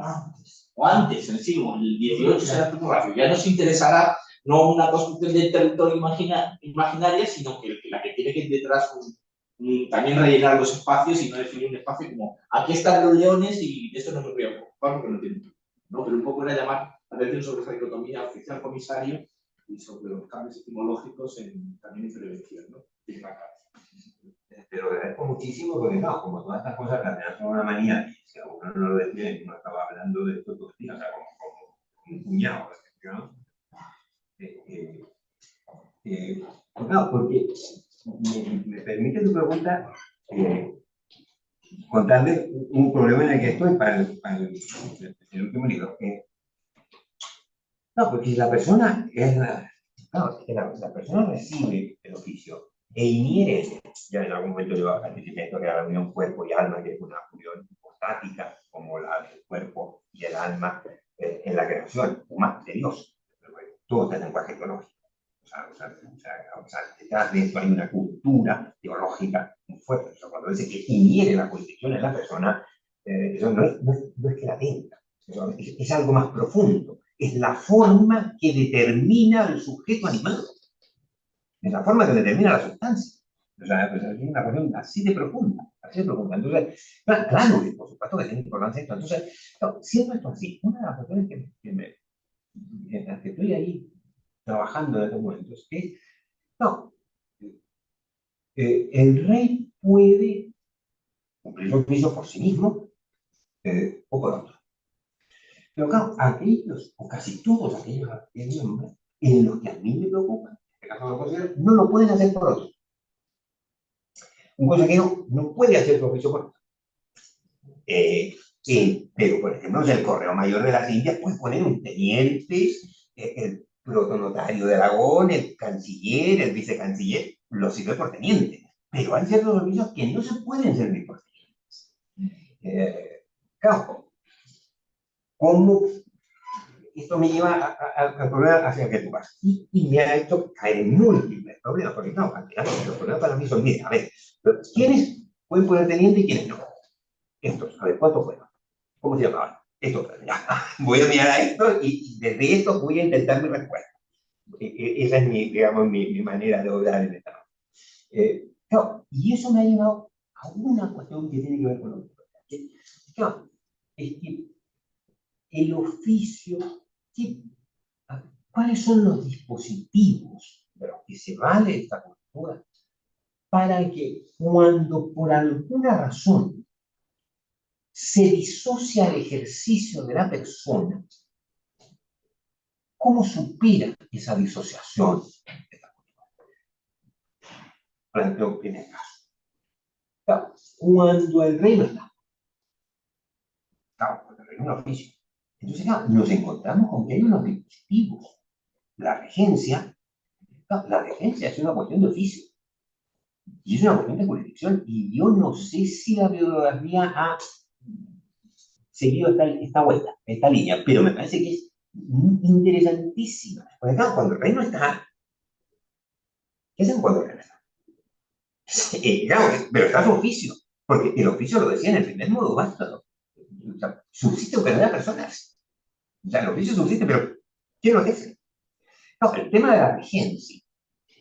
O antes, en el siglo XVIII será topográfico. Ya nos interesará no una construcción del territorio imaginaria, sino que la que tiene que ir detrás también rellenar los espacios y no definir un espacio como aquí están los leones y de esto no me voy a ocupar porque no tiene, ¿no? Pero un poco era llamar la atención sobre esa dicotomía oficial-comisario y sobre los cambios etimológicos también en prevención, ¿no? Pero agradezco muchísimo porque no, como todas estas cosas también son una manía, y si a uno no lo decía, uno estaba hablando de esto todos los días, o sea, como un puñado, ¿no? No, porque me permite tu pregunta contarle un problema en el que estoy para el último libro. No, porque la persona la persona recibe el oficio e inhiere, ya en algún momento yo participé en la reunión cuerpo y alma, que es una unión hipostática, como la del cuerpo y el alma en la creación humana de Dios. Todo está en lenguaje teológico. O sea, detrás de esto hay una cultura teológica muy fuerte. O sea, cuando dice que inhiere la jurisdicción en la persona, eso no es que la tenga, es algo más profundo. Es la forma que determina al sujeto animado. Es la forma que determina la sustancia. O sea, pues es una cuestión así de profunda, así de profunda. Entonces, claro, por supuesto que tiene importancia esto. Entonces, siendo esto así, una de las cuestiones en las que estoy ahí trabajando en estos momentos es, el rey puede cumplir su oficio por sí mismo o por otro. Pero claro, aquellos, o casi todos aquellos nombres en los que a mí me preocupan, en este caso los consejeros, no lo pueden hacer por otros. Un consejero no puede hacer su oficio por otro. Pero, por ejemplo, el Correo Mayor de las Indias puede poner un teniente, el protonotario de Aragón, el canciller, el vicecanciller, lo sirve por teniente. Pero hay ciertos oficios que no se pueden servir por tenientes. Claro, ¿cómo? Esto me lleva al problema hacia el que tú vas. Y me ha hecho caer en múltiples problemas, porque no, al final los problemas para mí son, mira, a ver, ¿quiénes pueden poner teniente y quiénes no? Estos, a ver, ¿cuántos fueron? ¿Cómo se llamaban? esto, ya, voy a mirar a esto y desde esto voy a intentar mi respuesta. Esa es digamos, mi manera de obrar en esta noche. Claro, y eso me ha llevado a una cuestión que tiene que ver con lo que claro, es que el oficio, ¿cuáles son los dispositivos de los que se vale esta cultura para que cuando por alguna razón se disocia el ejercicio de la persona, cómo supera esa disociación? Planteo el primer caso. Claro, cuando el rey no está, claro, cuando el rey no es un oficio, entonces claro, nos encontramos con que hay unos dispositivos. La regencia es una cuestión de oficio. Y es una cuestión de jurisdicción. Y yo no sé si la bibliografía ha seguido esta vuelta, esta línea, pero me parece que es interesantísima. Porque acá, cuando el rey no está, ¿qué hacen cuando el rey no está? Claro, pero está su oficio, porque el oficio lo decía en el primer modo vástago. O sea, subsiste aunque no haya personas. O sea, el oficio subsiste, pero ¿quién lo ejerce? No, el tema de la regencia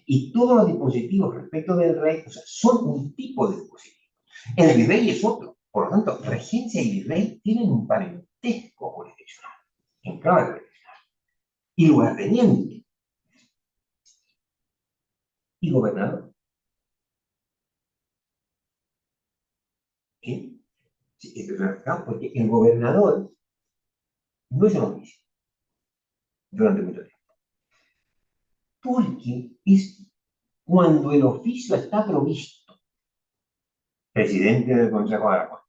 y todos los dispositivos respecto del rey, o sea, son un tipo de dispositivo. El virrey es otro. Por lo tanto, regencia y virrey tienen un parentesco jurisdiccional, en clave jurisdiccional. Y lugarteniente y gobernador. ¿Sí? Sí, porque el gobernador no es un oficio durante mucho tiempo. Porque es cuando el oficio está provisto, presidente del Consejo de Aragón,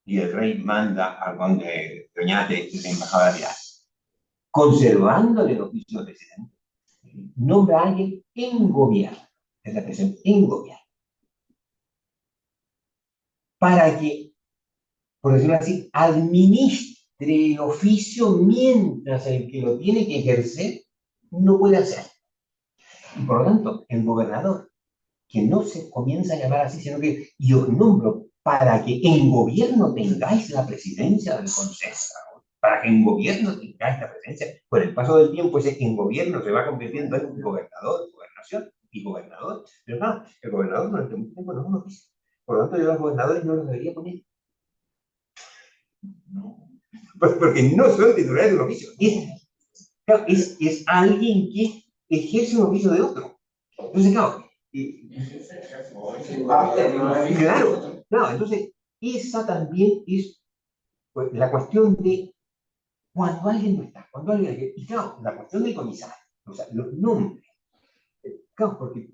y el rey manda al conde de Oñate de la embajada real, conservándole el oficio de presidente, nombra a alguien en gobierno, es la expresión en gobierno, para que, por decirlo así, administre el oficio mientras el que lo tiene que ejercer no puede hacer. Y por lo tanto, el gobernador, que no se comienza a llamar así, sino que yo os nombro para que en gobierno tengáis la presidencia del Consejo, para que en gobierno tengáis la presidencia. Con el paso del tiempo, ese en gobierno se va convirtiendo en un gobernador, gobernación y gobernador. Pero no, el gobernador durante mucho tiempo no es un oficio. Por lo tanto, yo a los gobernadores no los debería poner. No. Porque no son titulares de un oficio. Es alguien que ejerce un oficio de otro. Entonces, claro, entonces esa también es pues, la cuestión de cuando alguien no está, cuando alguien, y claro, la cuestión del comisario, o sea, los nombres, claro, porque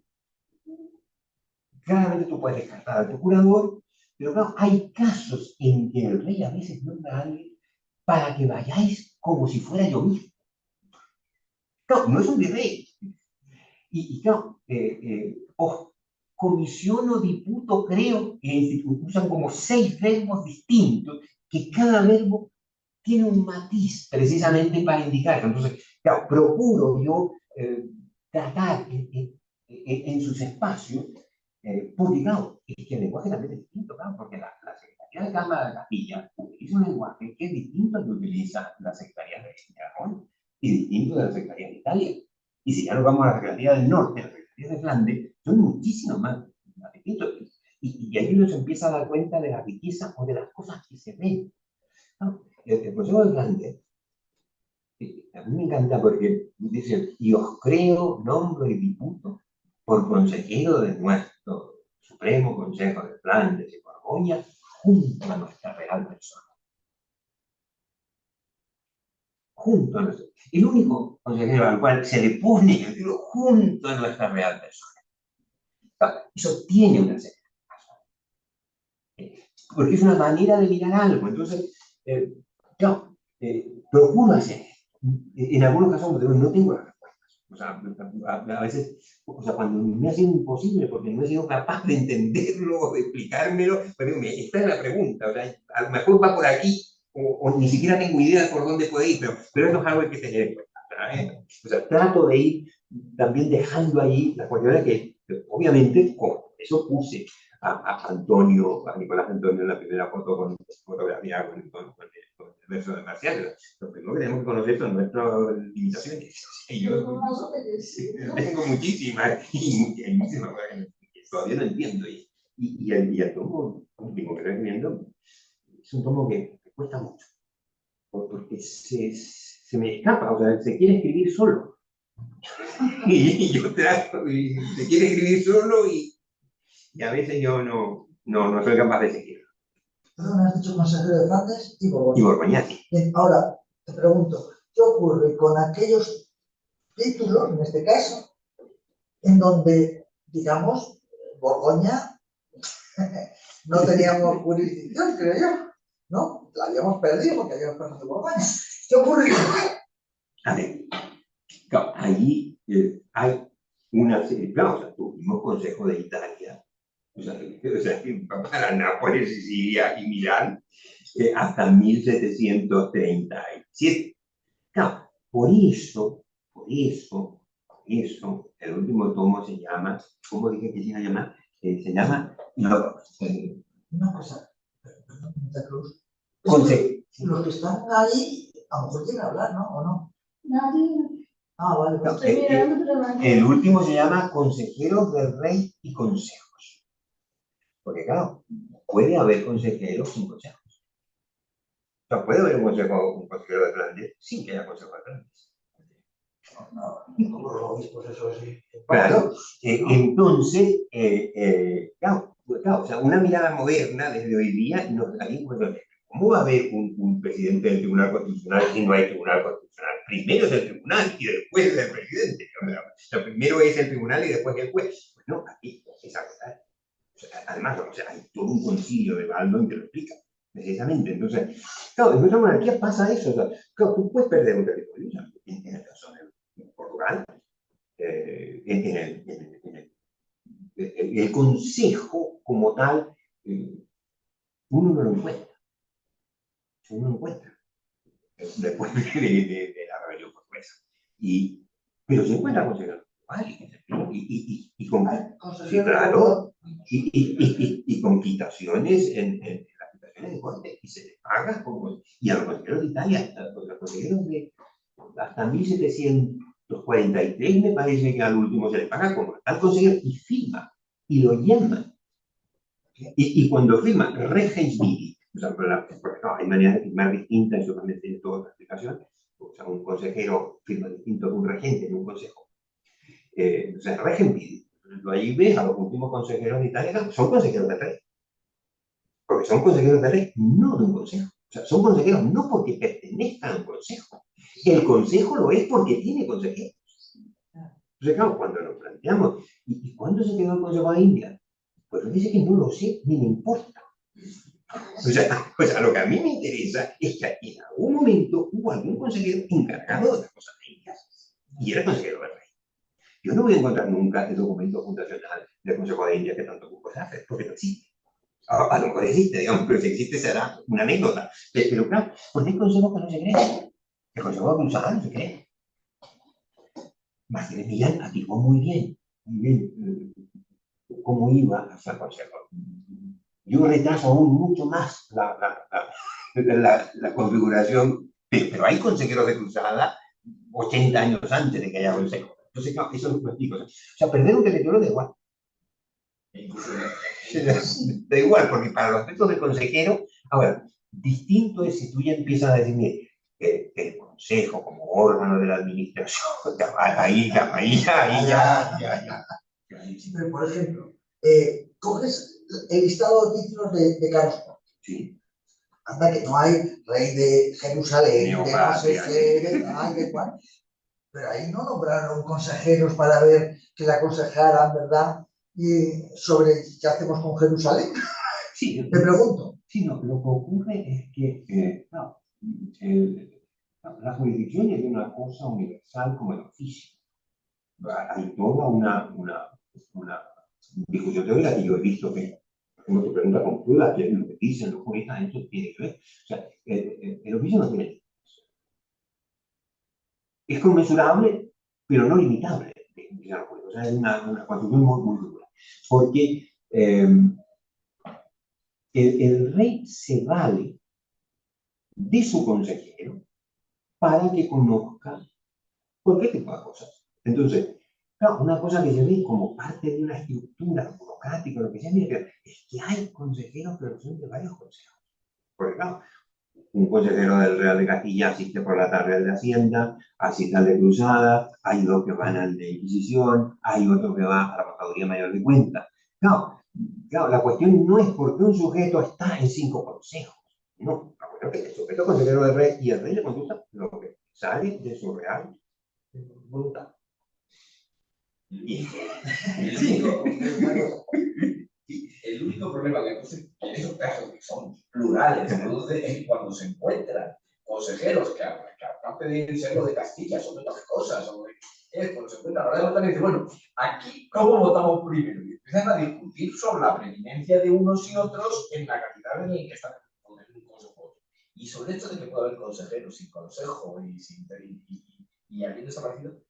claramente tú puedes descartar a tu curador, pero claro, hay casos en que el rey a veces nombra a alguien para que vayáis como si fuera yo mismo. Claro, no es un virrey. Y claro, os comisiono, diputo, creo, usan como 6 verbos distintos, que cada verbo tiene un matiz precisamente para indicar. Entonces, claro, procuro yo tratar en sus espacios, porque claro, es que el lenguaje también es distinto, claro, porque la Secretaría de Cámara de Castilla utiliza un lenguaje que es distinto al que utiliza la Secretaría de Aragón y distinto de la Secretaría de Italia. Y si ya nos vamos a la Secretaría del Norte, la Secretaría de Flandes, son muchísimo más distintos. Y ahí uno se empieza a dar cuenta de la riqueza o de las cosas que se ven. ¿No? El Consejo de Flandes, a mí me encanta porque dice, y os creo, nombro y diputo por consejero de nuestro Supremo Consejo de Flandes y Borgoña, junto a nuestra real persona. Junto a nuestro. El único consejero al cual se le pone el título junto a nuestra real persona. Eso tiene una serie de razón. Porque es una manera de mirar algo. Entonces, claro, procuro hacer esto. En algunos casos no tengo las respuestas. O sea, a veces, o sea, cuando me ha sido imposible porque no he sido capaz de entenderlo o de explicármelo, pues digo, esta es la pregunta. O sea, a lo mejor va por aquí o ni siquiera tengo idea de por dónde puede ir, pero eso es algo que tener en cuenta. O sea, trato de ir también dejando ahí las cuestiones que obviamente, con eso puse a Antonio, a Nicolás Antonio en la primera foto con fotografía con el verso de Marcial. Lo primero que tenemos que conocer son nuestras limitaciones. Y yo tengo muchísimas, y hay muchísimas cosas que todavía no entiendo. Y el tomo último que estoy escribiendo es un tomo que cuesta mucho, porque se me escapa, o sea, se quiere escribir solo. Y yo trato, y se quiere escribir solo, y a veces yo no soy capaz de seguir. Entonces me has dicho consejero de Flandes y Borgoña. Y Borgoña, sí. Bien, ahora te pregunto, ¿qué ocurre con aquellos títulos, en este caso, en donde, digamos, Borgoña no teníamos jurisdicción, creo yo, ¿no? La habíamos perdido porque habíamos perdido de Borgoña. ¿Qué ocurre? A ver, claro, allí hay una serie, claro, o sea, tuvimos Consejo de Italia, o sea, para Nápoles, Sicilia y Milán, hasta 1737. Claro, por eso, el último tomo se llama, ¿cómo dije que se iba a llamar? Se llama, Una cosa, Santa Cruz. Los que están ahí, a lo mejor quieren hablar, ¿no? ¿O no? Nadie. Ah, vale, No, pues. el último se llama Consejeros del Rey y Consejos. Porque claro, puede haber consejeros sin consejos. O sea, puede haber un consejero de Flandes sin que haya consejo de Flandes. No, los obispos, eso sí. Claro, entonces, claro, o sea, una mirada moderna desde hoy día nos daría un cuento. ¿Cómo va a haber un presidente del Tribunal Constitucional si no hay Tribunal Constitucional? Primero es el tribunal y después es el presidente. O sea, primero es el tribunal y después el juez. Bueno, aquí es algo tal. O sea, además, o sea, hay todo un concilio de Baldwin que lo explica, precisamente. Entonces, claro, en nuestra monarquía pasa eso. O sea, claro, tú puedes perder un territorio, o sea, en el caso de Portugal, el consejo como tal, uno no lo encuentra. Uno lo encuentra después de la rebelión portuguesa. Pero se encuentra consejeros y con, sí, claro, y con quitaciones en las quitaciones de corte, y se les paga como, y a los consejeros de Italia, a los consejeros de hasta 1743 me parece que al último se les paga como tal consejero y firma, y lo llaman. Y cuando firma Regens Vidi, o sea, porque no, hay maneras de firmar distintas, eso también tiene toda la explicación. O sea, un consejero firma distinto de un regente en un consejo. O sea, Regens Vidi. Ahí ves a los últimos consejeros de Italia, son consejeros del rey. Porque son consejeros del rey, no de un consejo. O sea, son consejeros no porque pertenezcan a un consejo. El consejo lo es porque tiene consejeros. Entonces, claro, cuando nos planteamos, ¿y cuándo se quedó el Consejo de India? Pues dice que no lo sé, ni me importa. O sea, lo que a mí me interesa es que en algún momento hubo algún consejero encargado de las cosas de Indias. Y era el consejero del rey. Yo no voy a encontrar nunca el documento fundacional del Consejo de India que tanto ocupa hacer, porque no existe. A lo mejor existe, digamos, pero si existe será una anécdota. Pero claro, porque hay consejos que no se creen. El Consejo de Cruzada no se cree. Martínez Millán activó muy bien cómo iba hacia el consejo. Yo retraso aún mucho más la configuración, pero hay consejeros de Cruzada 80 años antes de que haya consejo. Entonces, claro, eso lo explico. O sea, perder un territorio da igual. Da igual, porque para los aspectos del consejero, ahora, distinto es si tú ya empiezas a decirme el consejo como órgano de la administración, ahí ya. Pero, por ejemplo, coges el listado de títulos de Carlos IV. Sí. Anda que no hay rey de Jerusalén, de no sé qué, ay, de cuál. Pero ahí no nombraron consejeros para ver que le aconsejaran, ¿verdad? Y sobre qué hacemos con Jerusalén. Sí, te pregunto. Sí, no, lo que ocurre es que la jurisdicción es una cosa universal como el oficio. Hay toda una discusión teórica que yo he visto que, como tu pregunta concluda, que lo que dicen los juristas, esto tiene que ver. O sea, el oficio no tiene límites. Es conmensurable, pero no limitable. O sea, es una construcción muy dura. Porque el rey se vale de su consejero para que conozca cualquier tipo de cosas. Entonces, claro, una cosa que se ve como parte de una estructura burocrática, lo que sea, es que hay consejeros que son de varios consejos. Porque claro, un consejero del Real de Castilla asiste por la tarde al de Hacienda, asiste al de Cruzada, hay dos que van al de Inquisición, hay otro que va a la Procuraduría Mayor de Cuentas. Claro, la cuestión no es por qué un sujeto está en 5 consejos. No, la cuestión es que el sujeto es consejero del rey y el rey le consulta lo que sale de su real voluntad. El único problema que en esos casos que son plurales se produce es cuando se encuentran consejeros que aparte de ser lo de Castilla son otras cosas, cuando se encuentran ahora de votar y dicen, bueno, aquí ¿cómo votamos primero? Y empiezan a discutir sobre la preeminencia de unos y otros en la calidad en la que están en un consejo. Y sobre el hecho de que puede haber consejeros sin consejo y habiendo desaparecido,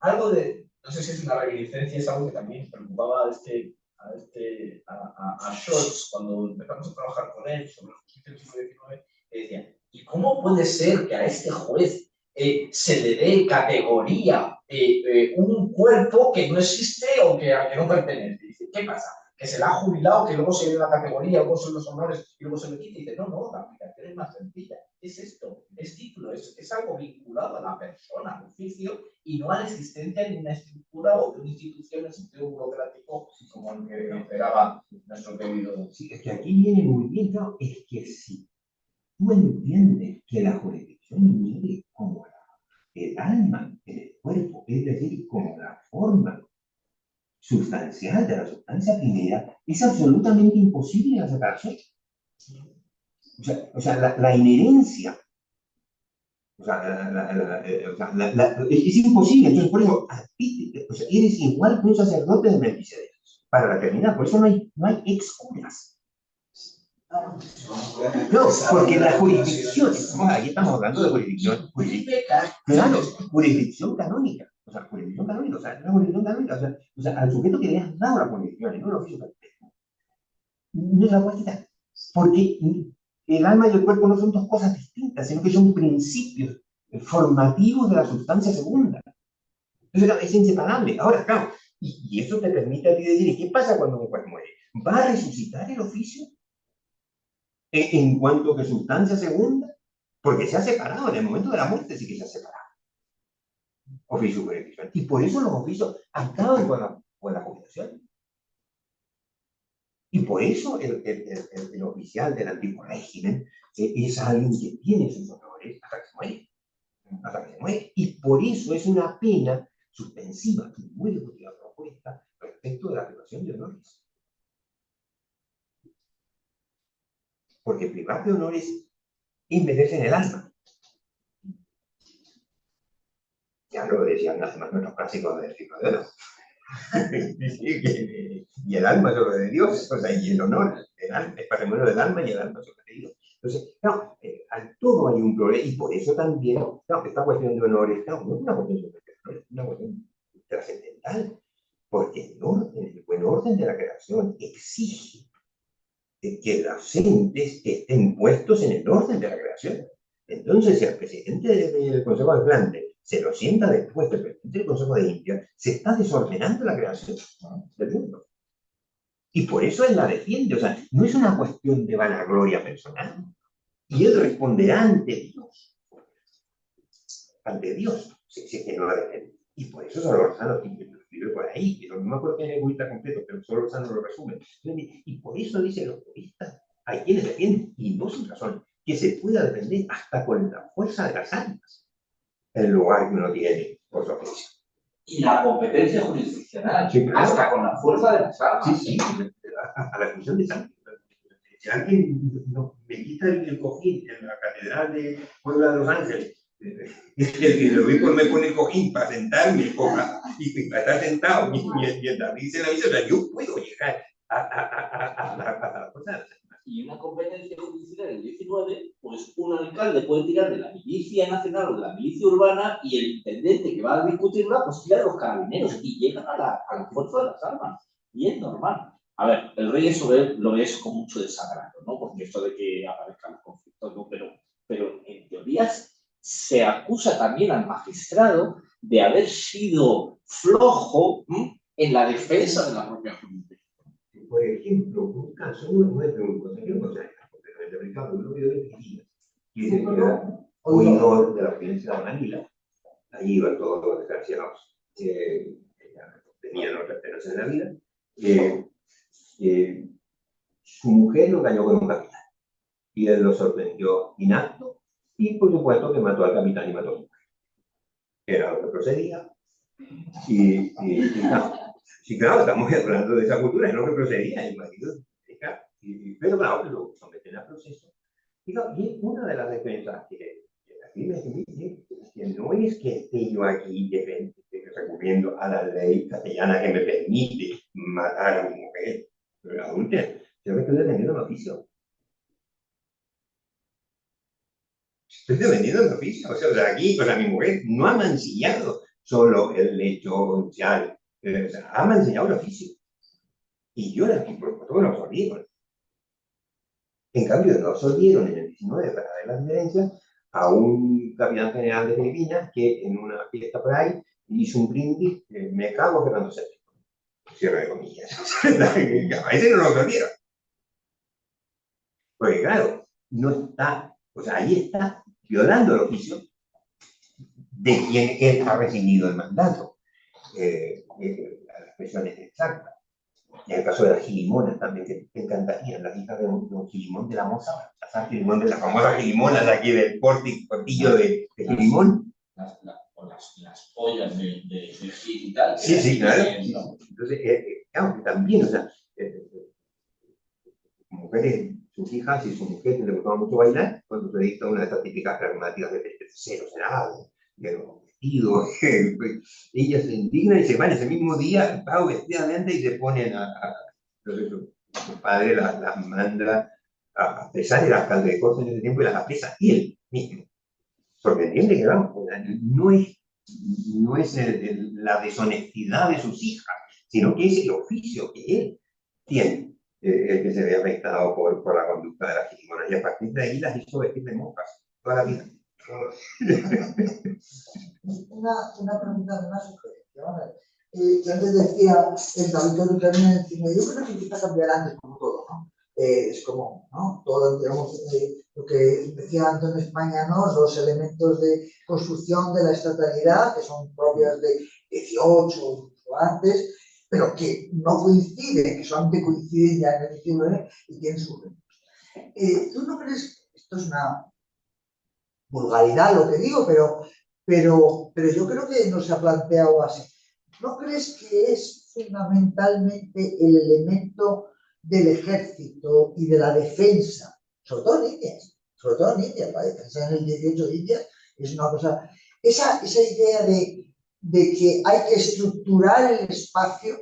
algo de, no sé si es una reminiscencia, es algo que también preocupaba a Scholz cuando empezamos a trabajar con él sobre la justicia del siglo XIX, que decía, ¿y cómo puede ser que a este juez se le dé categoría un cuerpo que no existe o al que no pertenece? Dice, ¿qué pasa? Que se la ha jubilado, que luego se le da la categoría, luego son los honores y luego se le quita. Y dice, no, la aplicación es más sencilla. Es esto, es título, es algo vinculado a la persona, al oficio, y no a la existencia de una estructura o de una institución en el sentido burocrático como el que esperaba nuestro querido. Sí, es que aquí viene muy bien, claro, es que si tú entiendes que la jurisdicción mide como el alma en el cuerpo, es decir, como la forma sustancial de la sustancia primera, es absolutamente imposible la separación. O sea, la inherencia, es imposible. Entonces, por eso, eres igual que un sacerdote de Melquisedec para la eternidad. Por eso no hay excuras. No, porque la jurisdicción, aquí estamos hablando de jurisdicción claro, jurisdicción canónica. O sea, jurisdicción canónica, la jurisdicción canónica, o sea, al sujeto que le has dado la jurisdicción, no el oficio perfecto, no se la puedes quitar. Porque el alma y el cuerpo no son dos cosas distintas, sino que son principios formativos de la sustancia segunda. Entonces, es inseparable. Ahora, claro, y eso te permite a ti decir, ¿y qué pasa cuando un juez muere? ¿Va a resucitar el oficio? En cuanto que sustancia segunda, porque se ha separado, en el momento de la muerte sí que se ha separado. Oficio y jurisdicción. Y por eso los oficios acaban con la jubilación. Y por eso el oficial del antiguo régimen es alguien que tiene sus honores hasta que se muere. Hasta que se muere. Y por eso es una pena suspensiva y muy discutida propuesta respecto de la privación de honores. Porque privar de honores envejece en el alma. Ya lo decían además nuestros clásicos del siglo de oro. Y el alma es obra de Dios, o sea, y el honor es patrimonio del alma y el alma es obra de Dios. Entonces, claro, al todo hay un problema, y por eso también, claro, esta cuestión de honores, claro, no es una cuestión de honores, es una cuestión trascendental, porque el buen orden de la creación exige que los entes estén puestos en el orden de la creación. Entonces, si el presidente del Consejo de Flandes se lo sienta después del presidente del Consejo de India, se está desordenando la creación del mundo. Y por eso él la defiende. O sea, no es una cuestión de vanagloria personal. Y él responderá ante Dios. Ante Dios, si es que no la defiende. Y por eso Solórzano escribe por ahí, que no me acuerdo que es el budista completo, pero Solórzano lo resume. Y por eso dice los budistas, hay quienes defienden, y no sin razón, que se pueda defender hasta con la fuerza de las armas el lugar que uno tiene por su oficio. Y la competencia jurisdiccional, sí, claro. hasta con la fuerza de las armas. Sí, a la función de sangre. Si alguien me quita el cojín en la Catedral de Puebla de Los Ángeles, el obispo me pone el cojín para sentarme y para estar sentado mientras dice la misa, o sea, yo puedo llegar a la cosa de las armas. Y una competencia judicial en el 19, pues un alcalde puede tirar de la milicia nacional o de la milicia urbana y el intendente que va a discutirla, pues tira de los carabineros y llegan a la fuerza de las armas. Y es normal. A ver, el rey eso lo ves con mucho desagrado, ¿no? Porque esto de que aparezcan los conflictos, ¿no? Pero en teoría se acusa también al magistrado de haber sido flojo en la defensa de la propia justicia. Por ejemplo, un caso, no es de un consejero, pero el Ricardo Rubio de Pirillas, que era oidor de la audiencia de Manila. Allí iban todos los desgraciados que tenían otra esperanza en la vida. Su mujer lo cayó con un capitán y él lo sorprendió inacto y por supuesto que mató al capitán y mató a su mujer. Era lo que procedía. Claro, sí, claro, estamos hablando de esa cultura, es lo que procedía el marido. Pero claro, lo someten a proceso. Y una de las defensas que aquí me dice que no es que esté yo aquí recurriendo a la ley castellana que me permite matar a mi mujer, pero adultera, yo me estoy defendiendo el oficio. Estoy defendiendo el oficio. O sea, aquí, mi mujer no ha mancillado solo el hecho social, ha mancillado el oficio. Y yo la por todo lo absolvieron. En cambio, no absolvieron en el 19 para ver las diferencias a un capitán general de Filipinas que en una fiesta por ahí hizo un brindis, me cago Fernando VII. Cierre de comillas. A ese no lo absolvieron. Porque claro, no está, o sea, ahí está violando el oficio de quien él ha recibido el mandato. La expresión es exacta. En el caso de las gilimonas también, que te encantarían, las hijas de un gilimón de la moza, las famosas gilimonas de aquí del portillo de Gilimón. Las ollas de Gil y tal. Sí, claro. Entonces, claro, también, o sea, mujeres, sus hijas y su mujer que le gustaba mucho bailar, cuando se dicta una de estas típicas pragmáticas de terceros, de los vestidos, ella se indigna y se van ese mismo día, vestidamente y se ponen entonces su padre las manda a apresar, el alcalde de Corzo en ese tiempo y las apresa él mismo. Porque entiende que no es la deshonestidad de sus hijas, sino que es el oficio que él tiene, el que se ve afectado por la conducta de las gilimonas. Y a partir de ahí las hizo vestir de monjas toda la vida. Una pregunta, una sugerencia. ¿Vale? Yo antes decía, el David también encima, yo creo que empieza a cambiar antes, como todo, ¿no? Es como, ¿no? Todo, digamos, lo que decía Antonio en España, ¿no? Los elementos de construcción de la estatalidad, que son propias de 18 o antes, pero que no coinciden, que solamente coinciden ya en el 19 y tienen sus retos. ¿Tú no crees, esto es una vulgaridad lo que digo, pero yo creo que no se ha planteado así? ¿No crees que es fundamentalmente el elemento del ejército y de la defensa, sobre todo niñas, la defensa en el 18 de Indias es una cosa, esa idea de que hay que estructurar el espacio,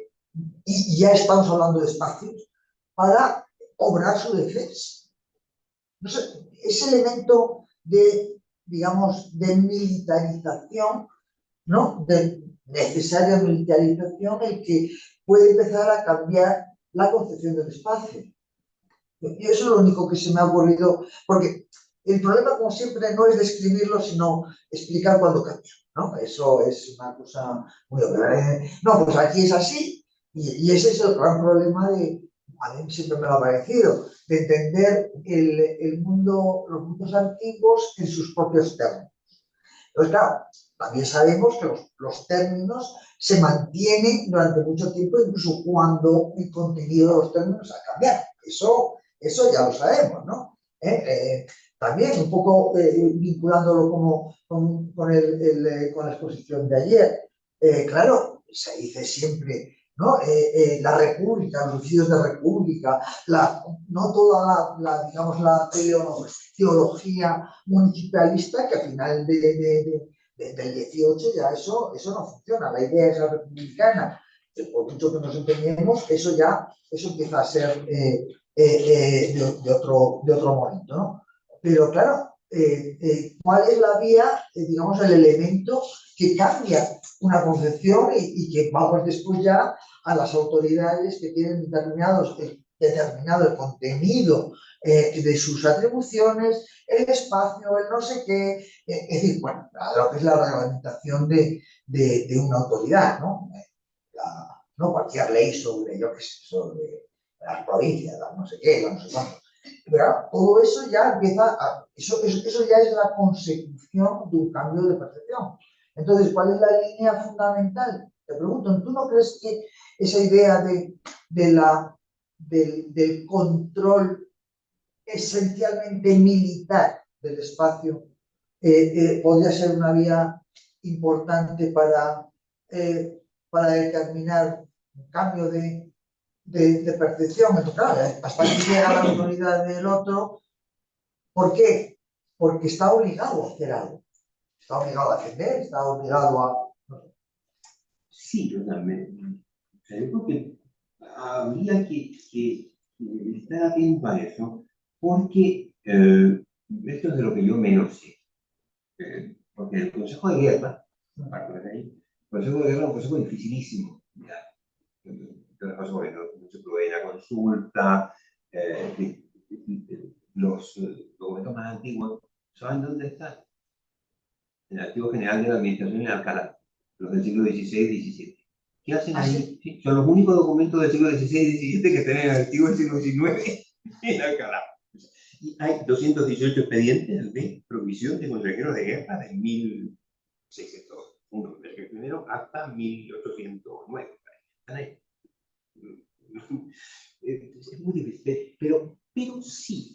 y ya estamos hablando de espacios, para obrar su defensa? No sé, ese elemento de, digamos, de militarización, ¿no? De necesaria militarización, el que puede empezar a cambiar la concepción del espacio. Y eso es lo único que se me ha ocurrido, porque el problema, como siempre, no es describirlo, sino explicar cuándo cambia, ¿no? Eso es una cosa muy obvia. No, pues aquí es así, y ese es el gran problema a mí siempre me lo ha parecido, de entender el mundo, los mundos antiguos en sus propios términos. Entonces, claro, también sabemos que los términos se mantienen durante mucho tiempo, incluso cuando el contenido de los términos ha cambiado. Eso ya lo sabemos, ¿no? También un poco vinculándolo con la exposición de ayer. Claro, se dice siempre, ¿no? La república, los oficios de república, no toda digamos, la teología municipalista, que al final del 18 ya eso no funciona. La idea esa republicana, que por mucho que nos empeñemos, eso empieza a ser de otro momento, ¿no? Pero claro, cuál es la vía, digamos, el elemento que cambia una concepción y que vamos después ya a las autoridades que tienen determinado el contenido de sus atribuciones, el espacio, el no sé qué, es decir, bueno, lo que es la reglamentación de una autoridad, ¿no? No cualquier ley sobre, yo qué sé, sobre las provincias, no sé qué, no sé cuánto. Pero todo eso ya empieza eso ya es la consecución de un cambio de percepción. Entonces, ¿cuál es la línea fundamental? Te pregunto, ¿tú no crees que esa idea del control esencialmente militar del espacio podría ser una vía importante para determinar un cambio de percepción? Entonces, claro, hasta que llega la autoridad del otro. ¿Por qué? Porque está obligado a hacer algo. Está obligado a defender, está obligado a... Sí, totalmente. O sea, yo creo que habría que estar atento a eso, porque esto es de lo que yo menos sé. Porque el Consejo de Guerra, aparte de ahí, el Consejo de Guerra es un consejo dificilísimo. Ya. Entonces, bueno, no se provee la consulta, los documentos más antiguos, ¿saben dónde están? En el Archivo General de la Administración en Alcalá, los del siglo XVI y XVII. ¿Qué hacen ahí? Sí, son los únicos documentos del siglo XVI y XVII que están en el archivo del siglo XIX en Alcalá. Y hay 218 expedientes de provisión de consejeros de guerra de 1601, desde el primero hasta 1809. Están ahí. Es muy difícil, pero sí.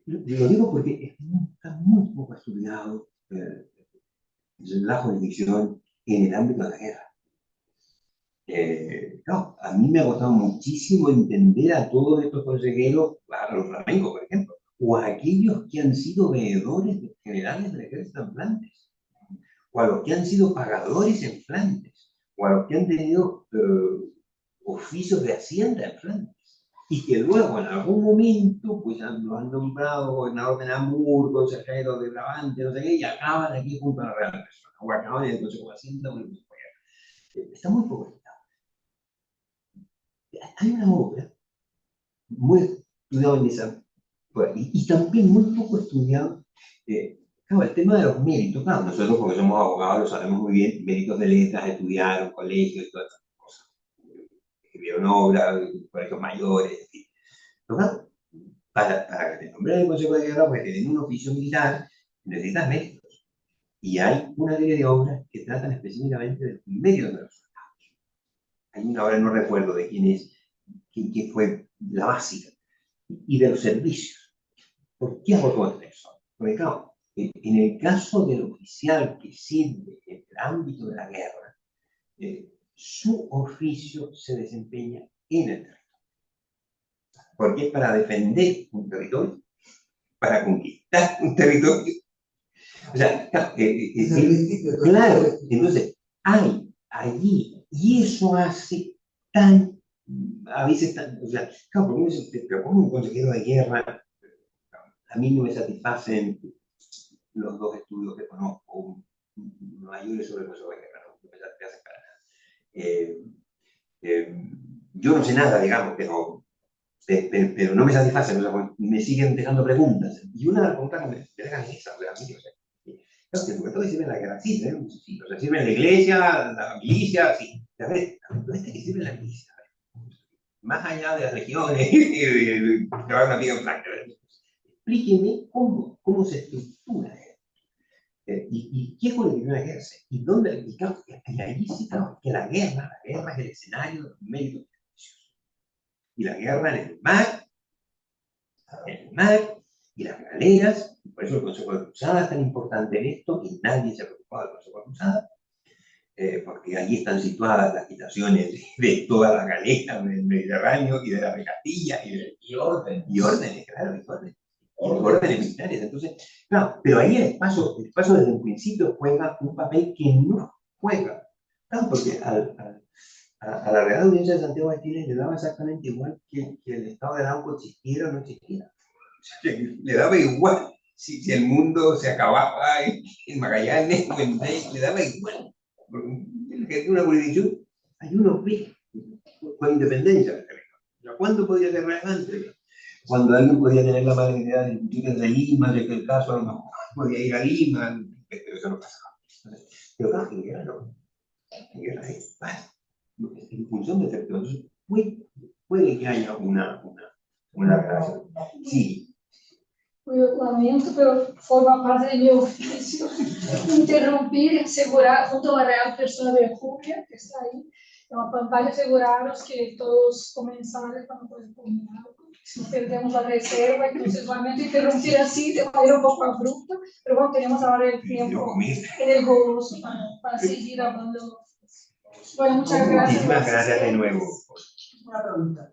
Lo digo porque está muy poco estudiado la jurisdicción en el ámbito de la guerra. No, a mí me ha costado muchísimo entender a todos estos consejeros, a los flamencos, por ejemplo, o a aquellos que han sido veedores generales del ejército en Flandes, o a los que han sido pagadores en Flandes, o a los que han tenido oficios de hacienda en Flandes, y que luego en algún momento pues lo han nombrado gobernador de Namur, consejero de Brabante, no sé qué, y acaban aquí junto a la Real Persona, o acaban en el Consejo de Hacienda o en el Consejo de Guerra. Está muy poco estudiado. Hay una obra muy estudiada en esa, y también muy poco estudiado, claro, el tema de los méritos. Claro, nosotros porque somos abogados lo sabemos muy bien, méritos de letras, estudiaron, colegios y todas esas cosas. Escribieron obras, colegios mayores, en fin. Claro, para que te nombren el Consejo de Guerra, pues tienen un oficio militar, necesitas méritos. Y hay una serie de obras que tratan específicamente del mérito de los soldados. Hay una obra, no recuerdo de quién es, que fue la básica, y de los servicios. ¿Por qué hago todo eso? Porque claro, en el caso del oficial que sirve en el ámbito de la guerra, su oficio se desempeña en el territorio. Porque es para defender un territorio, para conquistar un territorio. O sea, claro, claro, entonces hay allí, y eso hace tan, a veces tan, o sea, claro, porque uno se propone un consejero de guerra, a mí no me satisfacen los dos estudios que conozco, mayores sobre el consejo de guerra, no me satisfacen para nada. Yo no sé nada, digamos, pero no me satisfacen, o sea, me siguen dejando preguntas. Y una de las preguntas que me dejan es esa, realmente, o sea, claro, que sobre todo sirve en la guerra, sí, sí, o sea, sirve en la iglesia, la milicia, sí. A ver, que sirve en la milicia, más allá de las regiones, que van una vida en blanco. Explíqueme cómo se estructura y qué jurisdicción ejerce, y dónde, y claro, y ahí sí, claro, que la guerra es el escenario de los méritos beneficiosos. Y la guerra en el mar, y las galeras, y por eso el Consejo de Cruzada es tan importante en esto, y nadie se ha preocupado del Consejo de Cruzada, porque allí están situadas las habitaciones de todas las galeras del Mediterráneo y de la Castilla, y órdenes, claro, y órdenes militares. Entonces, claro, pero ahí el espacio desde un principio juega un papel que no juega. Claro, porque a la Real Audiencia de Santiago de Chile le daba exactamente igual que el Estado de Arauco existiera o no existiera. Le daba igual si el mundo se acababa en Magallanes o en Ney, le daba igual. Porque en una jurisdicción hay unos pies con independencia. ¿Cuándo podía ser relevante? Cuando alguien podía tener la mala idea de discutir desde Lima, de que el caso a lo mejor podía ir a Lima, pero eso no pasaba. Pero claro, en guerra no. En guerra es en función de efectos. Entonces, puede que haya una relación. Sí. Eu lamento, pero forma parte de mi oficio interrumpir y asegurar, junto a la real persona de Rubia, que está ahí, en la pantalla, aseguraros que todos comensales van a poder comer algo. Si perdemos la reserva, entonces lamento interrumpir así, de manera un poco abrupta, pero bueno, tenemos ahora el tiempo en el goloso para seguir hablando. Bueno, muchas gracias. Muchísimas gracias de nuevo. Una pregunta.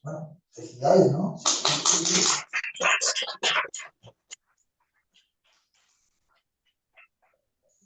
Bueno, felicidades, ¿no?